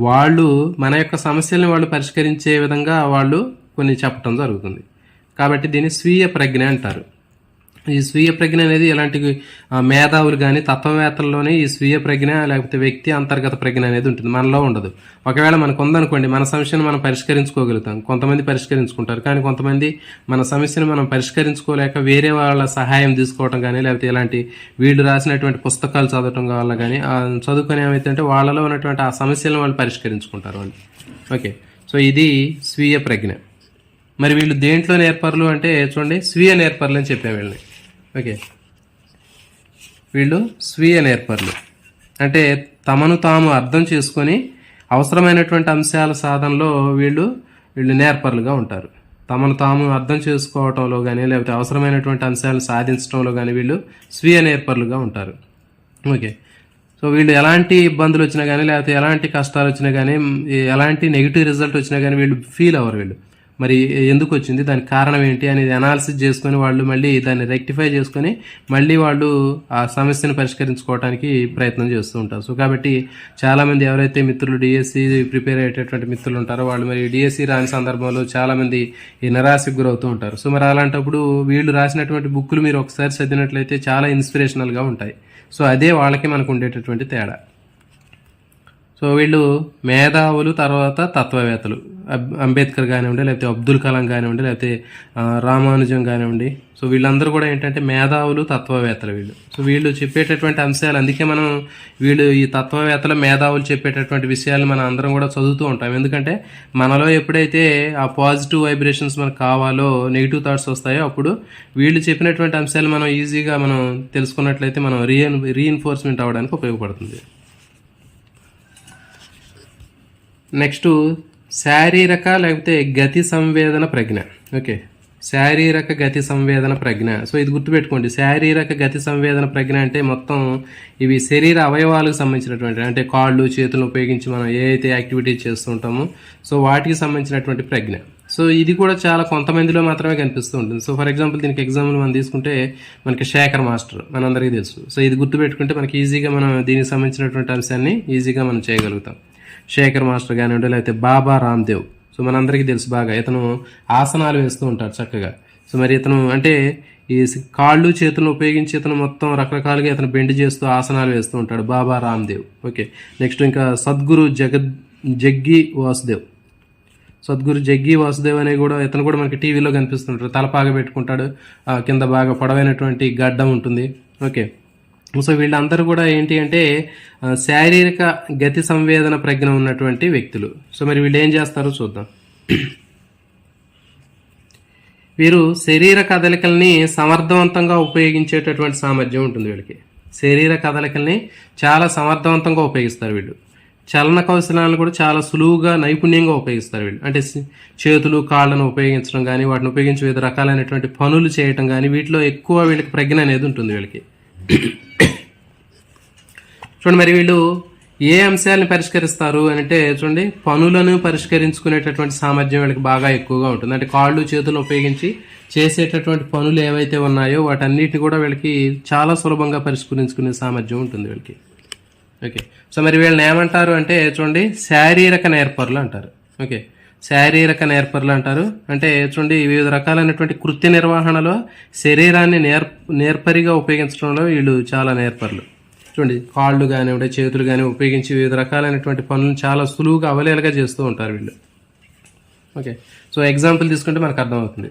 వాళ్ళు మన యొక్క సమస్యల్ని వాళ్ళు పరిష్కరించే విధంగా వాళ్ళు కొన్ని చెప్పడం జరుగుతుంది. కాబట్టి దీన్ని స్వీయ ప్రజ్ఞ అంటారు. ఈ స్వీయ ప్రజ్ఞ అనేది ఇలాంటి మేధావులు కానీ తత్వవేత్తల్లోనే ఈ స్వీయ ప్రజ్ఞ లేకపోతే వ్యక్తి అంతర్గత ప్రజ్ఞ అనేది ఉంటుంది, మనలో ఉండదు. ఒకవేళ మనకు ఉందనుకోండి, మన సమస్యను మనం పరిష్కరించుకోగలుగుతాం. కొంతమంది పరిష్కరించుకుంటారు, కానీ కొంతమంది మన సమస్యను మనం పరిష్కరించుకోలేక వేరే వాళ్ళ సహాయం తీసుకోవడం కానీ లేకపోతే ఇలాంటి వీళ్ళు రాసినటువంటి పుస్తకాలు చదవటం వల్ల కానీ చదువుకొని ఏమైతే వాళ్ళలో ఉన్నటువంటి ఆ సమస్యలను వాళ్ళు పరిష్కరించుకుంటారు వాళ్ళు. ఓకే, సో ఇది స్వీయ ప్రజ్ఞ. మరి వీళ్ళు దేంట్లో నేర్పరులు అంటే చూడండి, స్వీయ నేర్పరులు అని చెప్పాము వీళ్ళని. ఓకే, వీళ్ళు స్వీయ నేర్పరులు అంటే తమను తాము అర్థం చేసుకొని అవసరమైనటువంటి అంశాల సాధనలో వీళ్ళు నేర్పరులుగా ఉంటారు. తమను తాము అర్థం చేసుకోవటంలో కానీ లేకపోతే అవసరమైనటువంటి అంశాలను సాధించడంలో కానీ వీళ్ళు స్వీయ నేర్పరులుగా ఉంటారు. ఓకే, సో వీళ్ళు ఎలాంటి ఇబ్బందులు వచ్చినా కానీ లేకపోతే ఎలాంటి కష్టాలు వచ్చినా కానీ ఎలాంటి నెగిటివ్ రిజల్ట్ వచ్చినా కానీ వీళ్ళు ఫీల్ అవ్వరు. వీళ్ళు మరి ఎందుకు వచ్చింది, దానికి కారణం ఏంటి అనేది అనాలిసిస్ చేసుకొని వాళ్ళు మళ్ళీ దాన్ని రెక్టిఫై చేసుకొని మళ్ళీ వాళ్ళు ఆ సమస్యను పరిష్కరించుకోవడానికి ప్రయత్నం చేస్తూ ఉంటారు. సో కాబట్టి చాలామంది ఎవరైతే మిత్రులు డిఎస్సి ప్రిపేర్ అయ్యేటటువంటి మిత్రులు ఉంటారో వాళ్ళు మరి డిఎస్సి రాని సందర్భంలో చాలామంది ఈ నిరాశకు గురవుతూ ఉంటారు. సో మరి అలాంటప్పుడు వీళ్ళు రాసినటువంటి బుక్కులు మీరు ఒకసారి చదివినట్లయితే చాలా ఇన్స్పిరేషనల్గా ఉంటాయి. సో అదే వాళ్ళకి మనకు ఉండేటటువంటి తేడా. సో వీళ్ళు మేధావులు, తర్వాత తత్వవేత్తలు. అంబేద్కర్ కానివ్వండి లేకపోతే అబ్దుల్ కలాం కానివ్వండి లేకపోతే రామానుజం కానివ్వండి. సో వీళ్ళందరూ కూడా ఏంటంటే మేధావులు, తత్వవేత్తలు వీళ్ళు. సో వీళ్ళు చెప్పేటటువంటి అంశాలు, అందుకే మనం వీళ్ళు ఈ తత్వవేత్తలు మేధావులు చెప్పేటటువంటి విషయాలు మనం అందరం కూడా చదువుతూ ఉంటాం. ఎందుకంటే మనలో ఎప్పుడైతే ఆ పాజిటివ్ వైబ్రేషన్స్ మనకు కావాలో నెగిటివ్ థాట్స్ వస్తాయో అప్పుడు వీళ్ళు చెప్పినటువంటి అంశాలు మనం ఈజీగా మనం తెలుసుకున్నట్లయితే మనం రీఇన్ఫోర్స్మెంట్ అవ్వడానికి ఉపయోగపడుతుంది. నెక్స్ట్ శారీరక లేకపోతే గతి సంవేదన ప్రజ్ఞ. ఓకే, శారీరక గతి సంవేదన ప్రజ్ఞ. సో ఇది గుర్తుపెట్టుకోండి, శారీరక గతి సంవేదన ప్రజ్ఞ అంటే మొత్తం ఇవి శరీర అవయవాలకు సంబంధించినటువంటి, అంటే కాళ్ళు చేతులను ఉపయోగించి మనం ఏ అయితే యాక్టివిటీస్ చేస్తుంటామో సో వాటికి సంబంధించినటువంటి ప్రజ్ఞ. సో ఇది కూడా చాలా కొంతమందిలో మాత్రమే కనిపిస్తూ ఉంటుంది. సో ఫర్ ఎగ్జాంపుల్ దీనికి ఎగ్జాంపుల్ మనం తీసుకుంటే మనకి శేఖర్ మాస్టర్ మనందరికీ తెలుసు. సో ఇది గుర్తుపెట్టుకుంటే మనకి ఈజీగా మనం దీనికి సంబంధించినటువంటి అంశాన్ని ఈజీగా మనం చేయగలుగుతాం. శేఖర్ మాస్టర్ కానివ్వండి లేకపోతే బాబా రామ్దేవ్. సో మనందరికీ తెలుసు బాగా, ఇతను ఆసనాలు వేస్తూ ఉంటాడు చక్కగా. సో మరి ఇతను అంటే ఈ కాళ్ళు చేతులను ఉపయోగించి ఇతను మొత్తం రకరకాలుగా ఇతను బెండ్ చేస్తూ ఆసనాలు వేస్తూ ఉంటాడు, బాబా రామ్దేవ్. ఓకే, నెక్స్ట్ ఇంకా సద్గురు జగ్గి వాసుదేవ్. సద్గురు జగ్గి వాసుదేవ్ అనే కూడా ఇతను కూడా మనకి టీవీలో కనిపిస్తుంటాడు. తలపాగా పెట్టుకుంటాడు, కింద బాగా పొడవైనటువంటి గడ్డం ఉంటుంది. ఓకే, సో వీళ్ళందరూ కూడా ఏంటి అంటే శారీరక గతి సంవేదన ప్రజ్ఞ ఉన్నటువంటి వ్యక్తులు. సో మరి వీళ్ళు ఏం చేస్తారో చూద్దాం. వీరు శరీర కదలికల్ని సమర్థవంతంగా ఉపయోగించేటటువంటి సామర్థ్యం ఉంటుంది వీళ్ళకి. శరీర కదలికల్ని చాలా సమర్థవంతంగా ఉపయోగిస్తారు వీళ్ళు. చలన కౌశలాలను కూడా చాలా సులువుగా నైపుణ్యంగా ఉపయోగిస్తారు వీళ్ళు. అంటే చేతులు కాళ్ళను ఉపయోగించడం కానీ వాటిని ఉపయోగించి వివిధ రకాలైనటువంటి పనులు చేయటం కానీ వీటిలో ఎక్కువ వీళ్ళకి ప్రజ్ఞ అనేది ఉంటుంది వీళ్ళకి. చూడండి, మరి వీళ్ళు ఏ అంశాలను పరిష్కరిస్తారు అని అంటే చూడండి, పనులను పరిష్కరించుకునేటటువంటి సామర్థ్యం వీళ్ళకి బాగా ఎక్కువగా ఉంటుంది. అంటే కాళ్ళు చేతులు ఉపయోగించి చేసేటటువంటి పనులు ఏవైతే ఉన్నాయో వాటన్నిటిని కూడా వీళ్ళకి చాలా సులభంగా పరిష్కరించుకునే సామర్థ్యం ఉంటుంది వీళ్ళకి. ఓకే, సో మరి వీళ్ళని ఏమంటారు అంటే చూడండి, శారీరక నేర్పరులు అంటారు. ఓకే, శారీరక నేర్పరులు అంటారు. అంటే చూడండి, వివిధ రకాలైనటువంటి కృత్య నిర్వహణలో శరీరాన్ని నేర్పరిగా ఉపయోగించడంలో వీళ్ళు చాలా నేర్పరులు. చూడండి, కాళ్ళు కానివ్వండి చేతులు కానీ ఉపయోగించి వివిధ రకాలైనటువంటి పనులను చాలా సులువుగా అవలేలుగా చేస్తూ ఉంటారు వీళ్ళు. ఓకే, సో ఎగ్జాంపుల్ తీసుకుంటే మనకు అర్థమవుతుంది.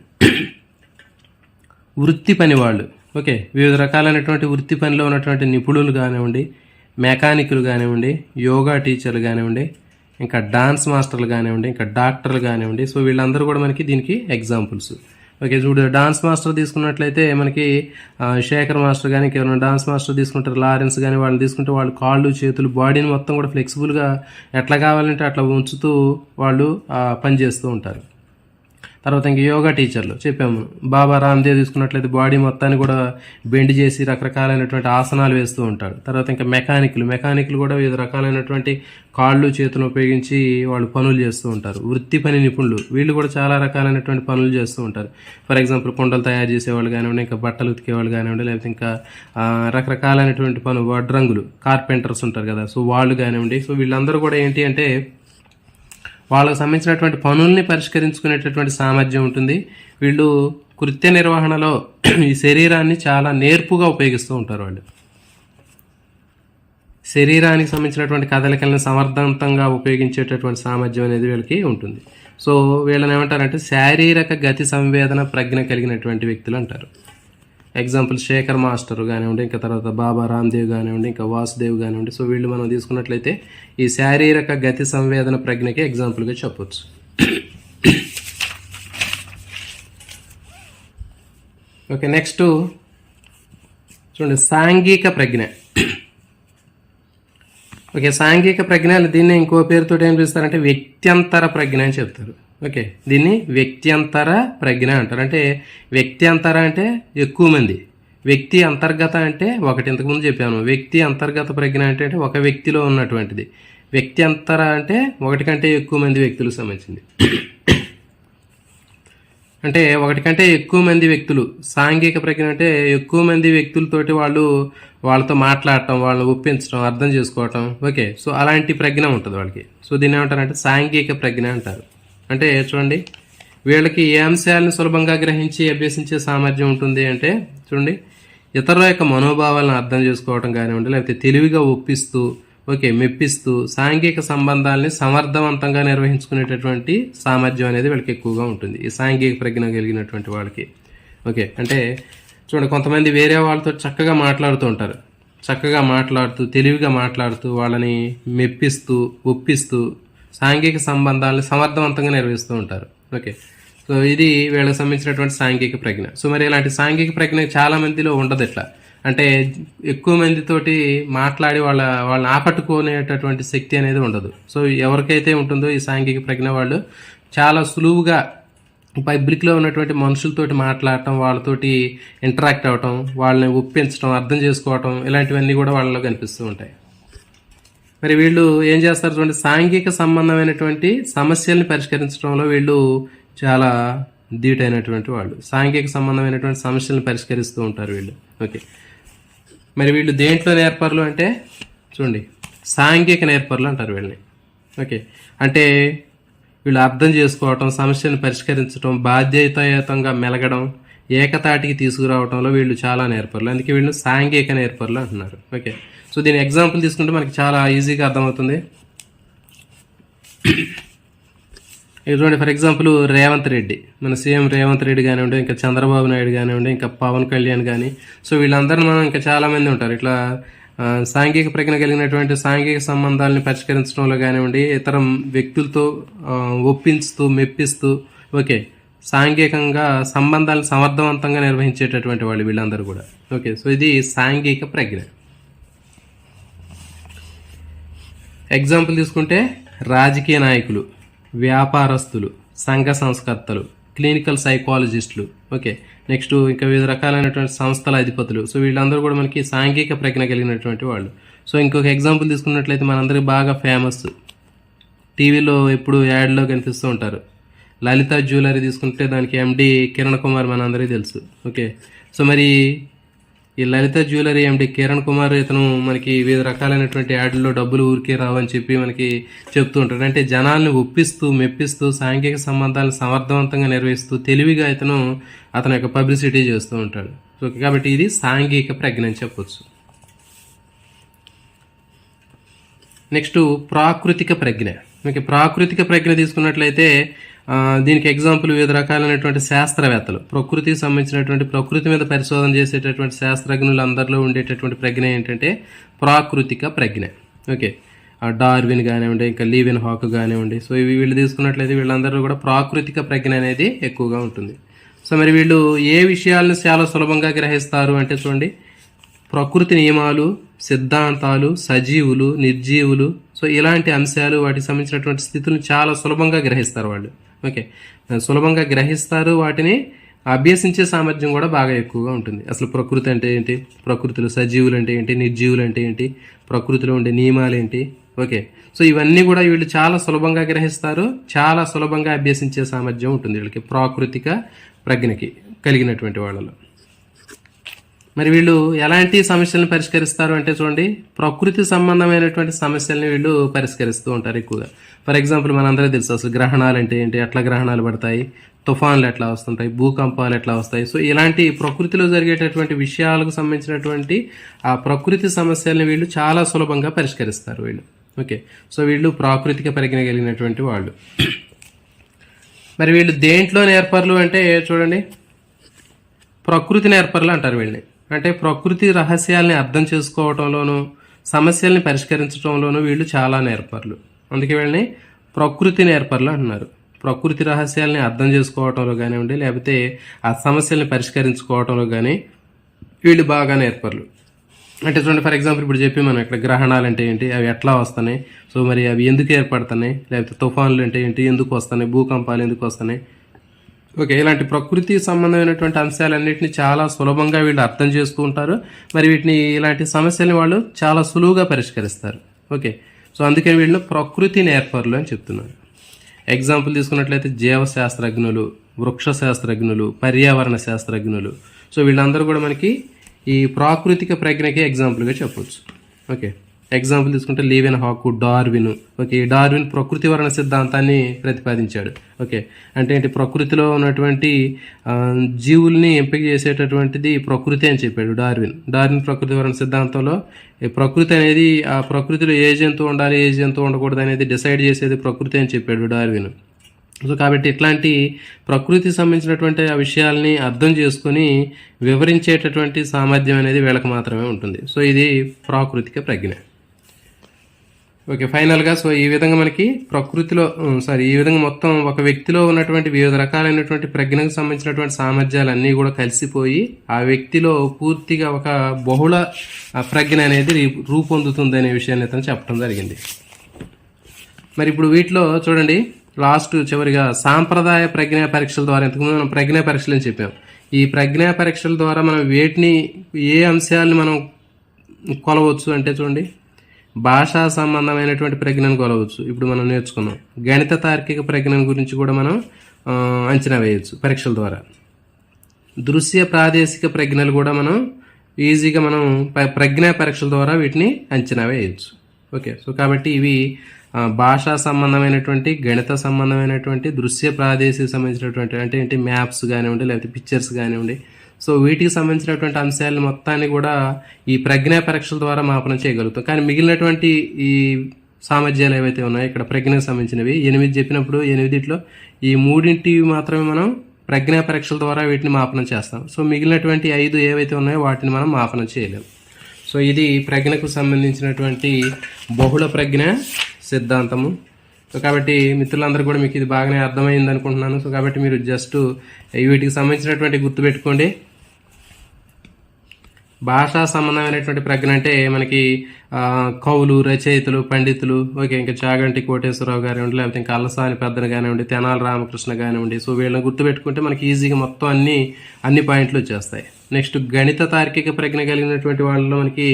వృత్తి పని వాళ్ళు. ఓకే, వివిధ రకాలైనటువంటి వృత్తి పనిలో ఉన్నటువంటి నిపుణులు కానివ్వండి, మెకానికులు కానివ్వండి, యోగా టీచర్లు కానివ్వండి, ఇంకా డాన్స్ మాస్టర్లు కానివ్వండి, ఇంకా డాక్టర్లు కానివ్వండి. సో వీళ్ళందరూ కూడా మనకి దీనికి ఎగ్జాంపుల్స్. ఓకే, చూడు, డాన్స్ మాస్టర్ తీసుకున్నట్లయితే మనకి శేఖర్ మాస్టర్ కానీ ఇంకెవరైనా డాన్స్ మాస్టర్ తీసుకుంటారు, లారెన్స్ కానీ వాళ్ళని తీసుకుంటే వాళ్ళు కాళ్ళు చేతులు బాడీని మొత్తం కూడా ఫ్లెక్సిబుల్గా ఎట్లా కావాలంటే అట్లా ఉంచుతూ వాళ్ళు పని చేస్తూ ఉంటారు. తర్వాత ఇంకా యోగా టీచర్లు చెప్పాము. బాబా రామ్దేవ్ తీసుకున్నట్లయితే బాడీ మొత్తాన్ని కూడా బెండ్ చేసి రకరకాలైనటువంటి ఆసనాలు వేస్తూ ఉంటాడు. తర్వాత ఇంకా మెకానిక్లు కూడా వివిధ రకాలైనటువంటి కాళ్ళు చేతులు ఉపయోగించి వాళ్ళు పనులు చేస్తూ ఉంటారు. వృత్తి పని నిపుణులు వీళ్ళు కూడా చాలా రకాలైనటువంటి పనులు చేస్తూ ఉంటారు. ఫర్ ఎగ్జాంపుల్ కుండలు తయారు చేసేవాళ్ళు కానివ్వండి, ఇంకా బట్టలు ఉతికేవాళ్ళు కానివ్వండి, లేకపోతే ఇంకా రకరకాలైనటువంటి పనులు వడ్రంగులు కార్పెంటర్స్ ఉంటారు కదా, సో వాళ్ళు కానివ్వండి. సో వీళ్ళందరూ కూడా ఏంటి అంటే వాళ్ళకు సంబంధించినటువంటి పనుల్ని పరిష్కరించుకునేటటువంటి సామర్థ్యం ఉంటుంది. వీళ్ళు కృత్య నిర్వహణలో ఈ శరీరాన్ని చాలా నేర్పుగా ఉపయోగిస్తూ ఉంటారు. వాళ్ళు శరీరానికి సంబంధించినటువంటి కదలికలను సమర్థవంతంగా ఉపయోగించేటటువంటి సామర్థ్యం అనేది వీళ్ళకి ఉంటుంది. సో వీళ్ళని ఏమంటారంటే శారీరక గతి సంవేదన ప్రజ్ఞ కలిగినటువంటి వ్యక్తులు అంటారు. ఎగ్జాంపుల్ శేఖర్ మాస్టర్ కానివ్వండి, ఇంకా తర్వాత బాబా రామ్దేవ్ కానివ్వండి, ఇంకా వాసుదేవ్ కానివ్వండి. సో వీళ్ళు మనం తీసుకున్నట్లయితే ఈ శారీరక గతి సంవేదన ప్రజ్ఞకి ఎగ్జాంపుల్గా చెప్పొచ్చు. ఓకే, నెక్స్ట్ చూడండి సాంఘిక ప్రజ్ఞ. ఓకే, సాంఘిక ప్రజ్ఞ దీన్ని ఇంకో పేరుతో ఏం పిలుస్తారంటే వ్యక్త్యంతర ప్రజ్ఞ అని చెప్తారు. ఓకే, దీన్ని వ్యక్త్యంతర ప్రజ్ఞ అంటారు. అంటే వ్యక్త్యంతర అంటే ఎక్కువ మంది, వ్యక్తి అంతర్గత అంటే ఒకటి. ఇంతకుముందు చెప్పాను వ్యక్తి అంతర్గత ప్రజ్ఞ అంటే ఒక వ్యక్తిలో ఉన్నటువంటిది. వ్యక్త్యంతర అంటే ఒకటి కంటే ఎక్కువ మంది వ్యక్తులకు సంబంధించింది. అంటే ఒకటి కంటే ఎక్కువ మంది వ్యక్తులు. సాంఘిక ప్రజ్ఞ అంటే ఎక్కువ మంది వ్యక్తులతోటి వాళ్ళతో మాట్లాడటం, వాళ్ళని ఒప్పించడం, అర్థం చేసుకోవటం. ఓకే, సో అలాంటి ప్రజ్ఞ ఉంటుంది వాళ్ళకి. సో దీన్ని ఏమంటారంటే సాంఘిక ప్రజ్ఞ అంటారు. అంటే చూడండి వీళ్ళకి ఏ అంశాలను సులభంగా గ్రహించి అభ్యసించే సామర్థ్యం ఉంటుంది అంటే చూడండి ఇతరుల యొక్క మనోభావాలను అర్థం చేసుకోవటం కానివ్వండి, లేకపోతే తెలివిగా ఒప్పిస్తూ మెప్పిస్తూ సాంఘిక సంబంధాలని సమర్థవంతంగా నిర్వహించుకునేటటువంటి సామర్థ్యం అనేది వీళ్ళకి ఎక్కువగా ఉంటుంది, ఈ సాంఘిక ప్రజ్ఞ కలిగినటువంటి వాళ్ళకి. ఓకే, అంటే చూడండి కొంతమంది వేరే వాళ్ళతో చక్కగా మాట్లాడుతూ ఉంటారు, చక్కగా మాట్లాడుతూ తెలివిగా మాట్లాడుతూ వాళ్ళని మెప్పిస్తూ ఒప్పిస్తూ సాంఘిక సంబంధాలను సమర్థవంతంగా నిర్వహిస్తూ ఉంటారు. ఓకే, సో ఇది వీళ్ళకి సంబంధించినటువంటి సాంఘిక ప్రజ్ఞ. సో మరి ఇలాంటి సాంఘిక ప్రజ్ఞ చాలా మందిలో ఉండదు. ఎట్లా అంటే ఎక్కువ మందితోటి మాట్లాడి వాళ్ళని ఆకట్టుకునేటటువంటి శక్తి అనేది ఉండదు. సో ఎవరికైతే ఉంటుందో ఈ సాంఘిక ప్రజ్ఞ వాళ్ళు చాలా సులువుగా పబ్లిక్లో ఉన్నటువంటి మనుషులతోటి మాట్లాడటం, వాళ్ళతోటి ఇంటరాక్ట్ అవ్వటం, వాళ్ళని ఒప్పించడం, అర్థం చేసుకోవటం, ఇలాంటివన్నీ కూడా వాళ్ళలో కనిపిస్తూ ఉంటాయి. మరి వీళ్ళు ఏం చేస్తారు చూడండి సాంఘిక సంబంధమైనటువంటి సమస్యల్ని పరిష్కరించడంలో వీళ్ళు చాలా ధీటైనటువంటి వాళ్ళు. సాంఘిక సంబంధమైనటువంటి సమస్యలను పరిష్కరిస్తూ ఉంటారు వీళ్ళు. ఓకే, మరి వీళ్ళు దేంట్లో నేర్పరులు అంటే చూడండి సాంఘిక నేర్పరులు అంటారు వీళ్ళని. ఓకే, అంటే వీళ్ళు అర్థం చేసుకోవటం, సమస్యను పరిష్కరించడం, బాధ్యతాయుతంగా మెలగడం, ఏకతాటికి తీసుకురావడంలో వీళ్ళు చాలా నేర్పరులు. అందుకే వీళ్ళు సాంఘిక నేర్పరులు అంటున్నారు. ఓకే, సో దీని ఎగ్జాంపుల్ తీసుకుంటే మనకి చాలా ఈజీగా అర్థమవుతుంది. చూడండి ఫర్ ఎగ్జాంపుల్ రేవంత్ రెడ్డి, మన సీఎం రేవంత్ రెడ్డి కానివ్వండి, ఇంకా చంద్రబాబు నాయుడు కానివ్వండి, ఇంకా పవన్ కళ్యాణ్ కానీ, సో వీళ్ళందరూ మనం ఇంకా చాలామంది ఉంటారు. ఇట్లా సాంఘిక ప్రజ్ఞ కలిగినటువంటి సాంఘిక సంబంధాలని పరిష్కరించడంలో కానివ్వండి, ఇతర వ్యక్తులతో ఒప్పించుతూ మెప్పిస్తూ ఓకే సాంఘికంగా సంబంధాలను సమర్థవంతంగా నిర్వహించేటటువంటి వాళ్ళు వీళ్ళందరూ కూడా. ఓకే, సో ఇది సాంఘిక ప్రజ్ఞ. ఎగ్జాంపుల్ తీసుకుంటే రాజకీయ నాయకులు, వ్యాపారస్తులు, సంఘ సంస్కర్తలు, క్లినికల్ సైకాలజిస్టులు. ఓకే, నెక్స్ట్ ఇంకా వివిధ రకాలైనటువంటి సంస్థల అధిపతులు. సో వీళ్ళందరూ కూడా మనకి సాంఘిక ప్రజ్ఞ కలిగినటువంటి వాళ్ళు. సో ఇంకొక ఎగ్జాంపుల్ తీసుకున్నట్లయితే మనందరికీ బాగా ఫేమస్, టీవీలో ఎప్పుడు యాడ్లో కనిపిస్తూ ఉంటారు, లలిత జ్యువెలరీ తీసుకుంటే దానికి ఎండి కిరణ్ కుమార్ మనందరికీ తెలుసు. ఓకే, సో మరి ఈ లలిత జ్యువెలరీ ఎండి కిరణ్ కుమార్ ఇతను మనకి వివిధ రకాలైనటువంటి యాడ్లలో డబ్బులు ఊరికే రావని చెప్పి మనకి చెప్తూ ఉంటాడు. అంటే జనాల్ని ఒప్పిస్తూ మెప్పిస్తూ సాంఘిక సంబంధాలను సమర్థవంతంగా నిర్వహిస్తూ తెలివిగా అతని యొక్క పబ్లిసిటీ చేస్తూ ఉంటాడు. సో కాబట్టి ఇది సాంఘిక ప్రజ్ఞ అని చెప్పొచ్చు. నెక్స్ట్ ప్రాకృతిక ప్రజ్ఞ. మీకు ప్రాకృతిక ప్రజ్ఞ తీసుకున్నట్లయితే దీనికి ఎగ్జాంపుల్ వివిధ రకాలైనటువంటి శాస్త్రవేత్తలు, ప్రకృతికి సంబంధించినటువంటి ప్రకృతి మీద పరిశోధన చేసేటటువంటి శాస్త్రజ్ఞులు అందరిలో ఉండేటటువంటి ప్రజ్ఞ ఏంటంటే ప్రాకృతిక ప్రజ్ఞ. ఓకే, డార్విన్ కానివ్వండి, ఇంకా లీవెన్ హాక్ కానివ్వండి, సో వీళ్ళు తీసుకున్నట్లయితే వీళ్ళందరూ కూడా ప్రాకృతిక ప్రజ్ఞ అనేది ఎక్కువగా ఉంటుంది. సో మరి వీళ్ళు ఏ విషయాలను చాలా సులభంగా గ్రహిస్తారు అంటే చూడండి ప్రకృతి నియమాలు, సిద్ధాంతాలు, సజీవులు, నిర్జీవులు, సో ఇలాంటి అంశాలు వాటికి సంబంధించినటువంటి స్థితులను చాలా సులభంగా గ్రహిస్తారు వాళ్ళు. ఓకే, సులభంగా గ్రహిస్తారు, వాటిని అభ్యసించే సామర్థ్యం కూడా బాగా ఎక్కువగా ఉంటుంది. అసలు ప్రకృతి అంటే ఏంటి, ప్రకృతిలో సజీవులు అంటే ఏంటి, నిర్జీవులు అంటే ఏంటి, ప్రకృతిలో ఉండే నియమాలు ఏంటి, ఓకే. సో ఇవన్నీ కూడా వీళ్ళు చాలా సులభంగా గ్రహిస్తారు, చాలా సులభంగా అభ్యసించే సామర్థ్యం ఉంటుంది వీళ్ళకి, ప్రాకృతిక ప్రజ్ఞకి కలిగినటువంటి వాళ్ళలో. మరి వీళ్ళు ఎలాంటి సమస్యలను పరిష్కరిస్తారు అంటే చూడండి, ప్రకృతి సంబంధమైనటువంటి సమస్యల్ని వీళ్ళు పరిష్కరిస్తూ ఉంటారు ఎక్కువగా. ఫర్ ఎగ్జాంపుల్ మనందరికీ తెలుసు అసలు గ్రహణాలు అంటే ఏంటి, ఎట్లా గ్రహణాలు పడతాయి, తుఫాన్లు ఎట్లా వస్తుంటాయి, భూకంపాలు ఎట్లా వస్తాయి. సో ఇలాంటి ప్రకృతిలో జరిగేటటువంటి విషయాలకు సంబంధించినటువంటి ఆ ప్రకృతి సమస్యల్ని వీళ్ళు చాలా సులభంగా పరిష్కరిస్తారు వీళ్ళు, ఓకే. సో వీళ్ళు ప్రాకృతిక ప్రజ్ఞ కలిగినటువంటి వాళ్ళు. మరి వీళ్ళు దేంట్లో నేర్పర్లు అంటే చూడండి, ప్రకృతి నేర్పర్లు అంటారు వీళ్ళని. అంటే ప్రకృతి రహస్యాల్ని అర్థం చేసుకోవటంలోనూ సమస్యల్ని పరిష్కరించడంలోనూ వీళ్ళు చాలా నేర్పర్లు, అందుకే వీళ్ళని ప్రకృతి నేర్పర్లు అంటున్నారు. ప్రకృతి రహస్యాల్ని అర్థం చేసుకోవటంలో కానివ్వండి, లేకపోతే ఆ సమస్యల్ని పరిష్కరించుకోవటంలో కానీ వీళ్ళు బాగా నేర్పర్లు. అంటే చూడండి, ఫర్ ఎగ్జాంపుల్ ఇప్పుడు చెప్పి మనం ఇక్కడ గ్రహణాలు అంటే ఏంటి, అవి ఎట్లా వస్తున్నాయి, సో మరి అవి ఎందుకు ఏర్పడుతున్నాయి, లేకపోతే తుఫాన్లు అంటే ఏంటి, ఎందుకు వస్తున్నాయి, భూకంపాలు ఎందుకు వస్తున్నాయి, ఓకే. ఇలాంటి ప్రకృతి సంబంధమైనటువంటి అంశాలన్నింటినీ చాలా సులభంగా వీళ్ళు అర్థం చేస్తూ ఉంటారు. మరి వీటిని ఇలాంటి సమస్యల్ని వాళ్ళు చాలా సులువుగా పరిష్కరిస్తారు, ఓకే. సో అందుకని వీళ్ళు ప్రకృతి నేర్పరులు అని చెప్తున్నారు. ఎగ్జాంపుల్ తీసుకున్నట్లయితే జీవశాస్త్రజ్ఞులు, వృక్ష శాస్త్రజ్ఞులు, పర్యావరణ శాస్త్రజ్ఞులు. సో వీళ్ళందరూ కూడా మనకి ఈ ప్రాకృతిక ప్రజ్ఞకి ఎగ్జాంపుల్గా చెప్పవచ్చు, ఓకే. ఎగ్జాంపుల్ తీసుకుంటే లీవెన్ హాక్, డార్విన్, ఓకే. డార్విన్ ప్రకృతి వర్ణ సిద్ధాంతాన్ని ప్రతిపాదించాడు, ఓకే. అంటే ఏంటి, ప్రకృతిలో ఉన్నటువంటి జీవుల్ని ఎంపిక చేసేటటువంటిది ప్రకృతి అని చెప్పాడు డార్విన్ ప్రకృతి వర్ణ సిద్ధాంతంలో ప్రకృతి అనేది, ఆ ప్రకృతిలో ఏ జంతువు ఉండాలి, ఏ జంతువు ఉండకూడదు అనేది డిసైడ్ చేసేది ప్రకృతి అని చెప్పాడు డార్విన్. సో కాబట్టి ఇట్లాంటి ప్రకృతి సంబంధించినటువంటి ఆ విషయాల్ని అర్థం చేసుకొని వివరించేటటువంటి సామర్థ్యం అనేది వీళ్ళకి మాత్రమే ఉంటుంది. సో ఇది ప్రాకృతిక ప్రజ్ఞ, ఓకే. ఫైనల్గా సో ఈ విధంగా మనకి ప్రకృతిలో ఈ విధంగా మొత్తం ఒక వ్యక్తిలో ఉన్నటువంటి వివిధ రకాలైనటువంటి ప్రజ్ఞకు సంబంధించినటువంటి సామర్థ్యాలన్నీ కూడా కలిసిపోయి ఆ వ్యక్తిలో పూర్తిగా ఒక బహుళ ప్రజ్ఞ అనేది రూపొందుతుంది అనే విషయాన్ని అతను చెప్పడం జరిగింది. మరి ఇప్పుడు వీటిలో చూడండి, లాస్ట్ చివరిగా సాంప్రదాయ ప్రజ్ఞా పరీక్షల ద్వారా, ఇంతకుముందు మనం ప్రజ్ఞా పరీక్షలు అని చెప్పాం. ఈ ప్రజ్ఞా పరీక్షల ద్వారా మనం వేటిని, ఏ అంశాలను మనం కొలవచ్చు అంటే చూడండి, భాషా సంబంధమైనటువంటి ప్రజ్ఞను కొలవచ్చు. ఇప్పుడు మనం నేర్చుకున్నాం గణిత తార్కిక ప్రజ్ఞ గురించి కూడా మనం అంచనా వేయవచ్చు పరీక్షల ద్వారా. దృశ్య ప్రాదేశిక ప్రజ్ఞలు కూడా మనం ఈజీగా మనం ప్రజ్ఞా పరీక్షల ద్వారా వీటిని అంచనా వేయవచ్చు, ఓకే. సో కాబట్టి ఇవి భాషా సంబంధమైనటువంటి, గణిత సంబంధమైనటువంటి, దృశ్య ప్రాదేశిక సంబంధించినటువంటి అంటే ఏంటి, మ్యాప్స్ కానివ్వండి, లేకపోతే పిక్చర్స్ కానివ్వండి. సో వీటికి సంబంధించినటువంటి అంశాలను మొత్తాన్ని కూడా ఈ ప్రజ్ఞా పరీక్షల ద్వారా మాపనం చేయగలుగుతాం. కానీ మిగిలినటువంటి ఈ సామర్థ్యాలు ఏవైతే ఉన్నాయో ఇక్కడ ప్రజ్ఞకు సంబంధించినవి 8 చెప్పినప్పుడు 8 ఈ 3 మాత్రమే మనం ప్రజ్ఞా పరీక్షల ద్వారా వీటిని మాపనం చేస్తాం. సో మిగిలినటువంటి 5 ఏవైతే ఉన్నాయో వాటిని మనం మాపనం చేయలేం. సో ఇది ప్రజ్ఞకు సంబంధించినటువంటి బహుళ ప్రజ్ఞ సిద్ధాంతము. సో కాబట్టి మిత్రులందరూ కూడా మీకు ఇది బాగానే అర్థమైంది అనుకుంటున్నాను. సో కాబట్టి మీరు జస్ట్ వీటికి సంబంధించినటువంటి గుర్తుపెట్టుకోండి. భాషా సంబంధమైనటువంటి ప్రజ్ఞ అంటే మనకి కవులు, రచయితలు, పండితులు, ఓకే. ఇంకా చాగంటి కోటేశ్వరరావు కానివ్వండి, లేకపోతే ఇంకా అల్లసాని పెద్దలు కానివ్వండి, తెనాలి రామకృష్ణ కానివ్వండి. సో వీళ్ళని గుర్తుపెట్టుకుంటే మనకి ఈజీగా మొత్తం అన్ని పాయింట్లు వచ్చేస్తాయి. నెక్స్ట్ గణిత తార్కిక ప్రజ్ఞ కలిగినటువంటి వాళ్ళలో మనకి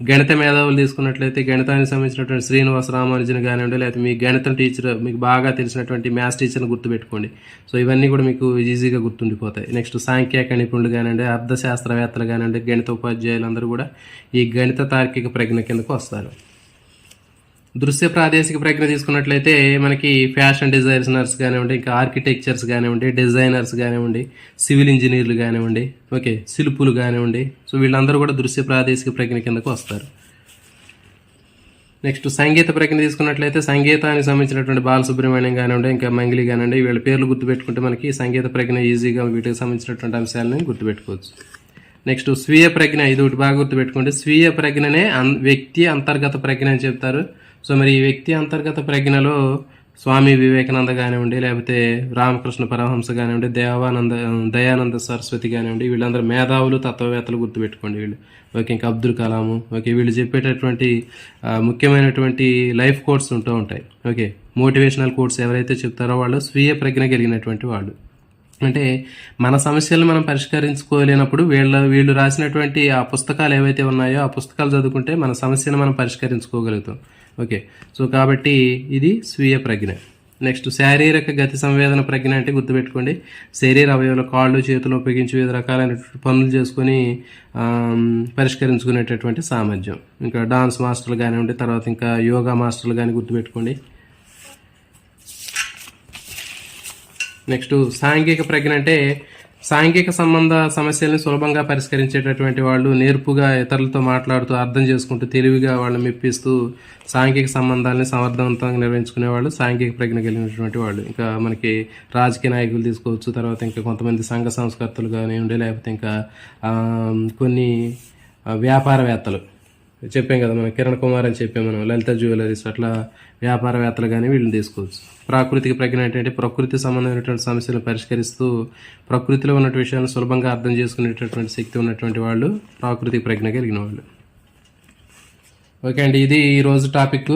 గణిత మేధావులు తీసుకున్నట్లయితే గణితానికి సంబంధించినటువంటి శ్రీనివాస రామానుజన్ కానివ్వండి, లేకపోతే మీ గణితం టీచర్, మీకు బాగా తెలిసినటువంటి మ్యాథ్స్ టీచర్ని గుర్తుపెట్టుకోండి. సో ఇవన్నీ కూడా మీకు ఈజీగా గుర్తుండిపోతాయి. నెక్స్ట్ సాంఖ్యక నిపుణులు కానివ్వండి, అర్థశాస్త్రవేత్తలు కానివ్వండి, గణిత ఉపాధ్యాయులు అందరూ కూడా ఈ గణిత తార్కిక ప్రజ్ఞ కిందకు వస్తారు. దృశ్య ప్రాదేశిక ప్రజ్ఞ తీసుకున్నట్లయితే మనకి ఫ్యాషన్ డిజైనర్స్ కానివ్వండి, ఇంకా ఆర్కిటెక్చర్స్ కానివ్వండి, డిజైనర్స్ కానివ్వండి, సివిల్ ఇంజనీర్లు కానివ్వండి, ఓకే, శిల్పులు కానివ్వండి. సో వీళ్ళందరూ కూడా దృశ్య ప్రాదేశిక ప్రజ్ఞ కిందకు వస్తారు. నెక్స్ట్ సంగీత ప్రజ్ఞ తీసుకున్నట్లయితే సంగీతానికి సంబంధించినటువంటి బాలసుబ్రహ్మణ్యం కానివ్వండి, ఇంకా మంగిలి కానివ్వండి, వీళ్ళ పేర్లు గుర్తుపెట్టుకుంటే మనకి సంగీత ప్రజ్ఞ ఈజీగా వీటికి సంబంధించినటువంటి అంశాలను గుర్తుపెట్టుకోవచ్చు. నెక్స్ట్ స్వీయ ప్రజ్ఞ, ఇది ఒకటి బాగా గుర్తుపెట్టుకోండి. స్వీయ ప్రజ్ఞనే వ్యక్తి అంతర్గత ప్రజ్ఞ అని చెప్తారు. సో మరి ఈ వ్యక్తి అంతర్గత ప్రజ్ఞలో స్వామి వివేకానంద కానివ్వండి, లేకపోతే రామకృష్ణ పరమహంస కానివ్వండి, దయానంద సరస్వతి కానివ్వండి, వీళ్ళందరూ మేధావులు, తత్వవేత్తలు, గుర్తుపెట్టుకోండి వీళ్ళు. ఓకే, ఇంకా అబ్దుల్ కలాము. ఓకే, వీళ్ళు చెప్పేటటువంటి ముఖ్యమైనటువంటి లైఫ్ కోట్స్ ఉంటూ ఉంటాయి. ఓకే, మోటివేషనల్ కోట్స్ ఎవరైతే చెప్తారో వాళ్ళు స్వీయ ప్రజ్ఞ కలిగినటువంటి వాళ్ళు. అంటే మన సమస్యలను మనం పరిష్కరించుకోలేనప్పుడు వీళ్ళు రాసినటువంటి ఆ పుస్తకాలు ఏవైతే ఉన్నాయో ఆ పుస్తకాలు చదువుకుంటే మన సమస్యను మనం పరిష్కరించుకోగలుగుతాం. ఓకే, సో కాబట్టి ఇది స్వీయ ప్రజ్ఞ. నెక్స్ట్ శారీరక గతి సంవేదన ప్రజ్ఞ అంటే గుర్తుపెట్టుకోండి, శరీర అవయవాలు, కాళ్ళు చేతులు ఉపయోగించి వివిధ రకాలైనటువంటి పనులు చేసుకొని పరిష్కరించుకునేటటువంటి సామర్థ్యం. ఇంకా డాన్స్ మాస్టర్లు కానివ్వండి, తర్వాత ఇంకా యోగా మాస్టర్లు కానీ గుర్తుపెట్టుకోండి. నెక్స్ట్ సాంఘిక ప్రజ్ఞ అంటే సాంఘిక సంబంధ సమస్యల్ని సులభంగా పరిష్కరించేటటువంటి వాళ్ళు, నేర్పుగా ఇతరులతో మాట్లాడుతూ అర్థం చేసుకుంటూ తెలివిగా వాళ్ళని మెప్పిస్తూ సాంఘిక సంబంధాలని సమర్థవంతంగా నిర్వహించుకునే వాళ్ళు సాంఘిక ప్రజ్ఞ కలిగినటువంటి వాళ్ళు. ఇంకా మనకి రాజకీయ నాయకులు తీసుకోవచ్చు, తర్వాత ఇంకా కొంతమంది సంఘ సంస్కర్తలు కానివ్వండి, లేకపోతే ఇంకా కొన్ని వ్యాపారవేత్తలు చెప్పాం కదా, మనం కిరణ్ కుమార్ అని చెప్పాం, మనం లలిత జ్యువెలరీస్, అట్లా వ్యాపారవేత్తలు కానీ వీళ్ళని తీసుకోవచ్చు. ప్రాకృతిక ప్రజ్ఞ ఏంటంటే ప్రకృతి సంబంధమైనటువంటి సమస్యలను పరిష్కరిస్తూ ప్రకృతిలో ఉన్న విషయాలను సులభంగా అర్థం చేసుకునేటటువంటి శక్తి ఉన్నటువంటి వాళ్ళు ప్రాకృతిక ప్రజ్ఞ కలిగిన వాళ్ళు. ఓకే అండి, ఇది ఈరోజు టాపిక్.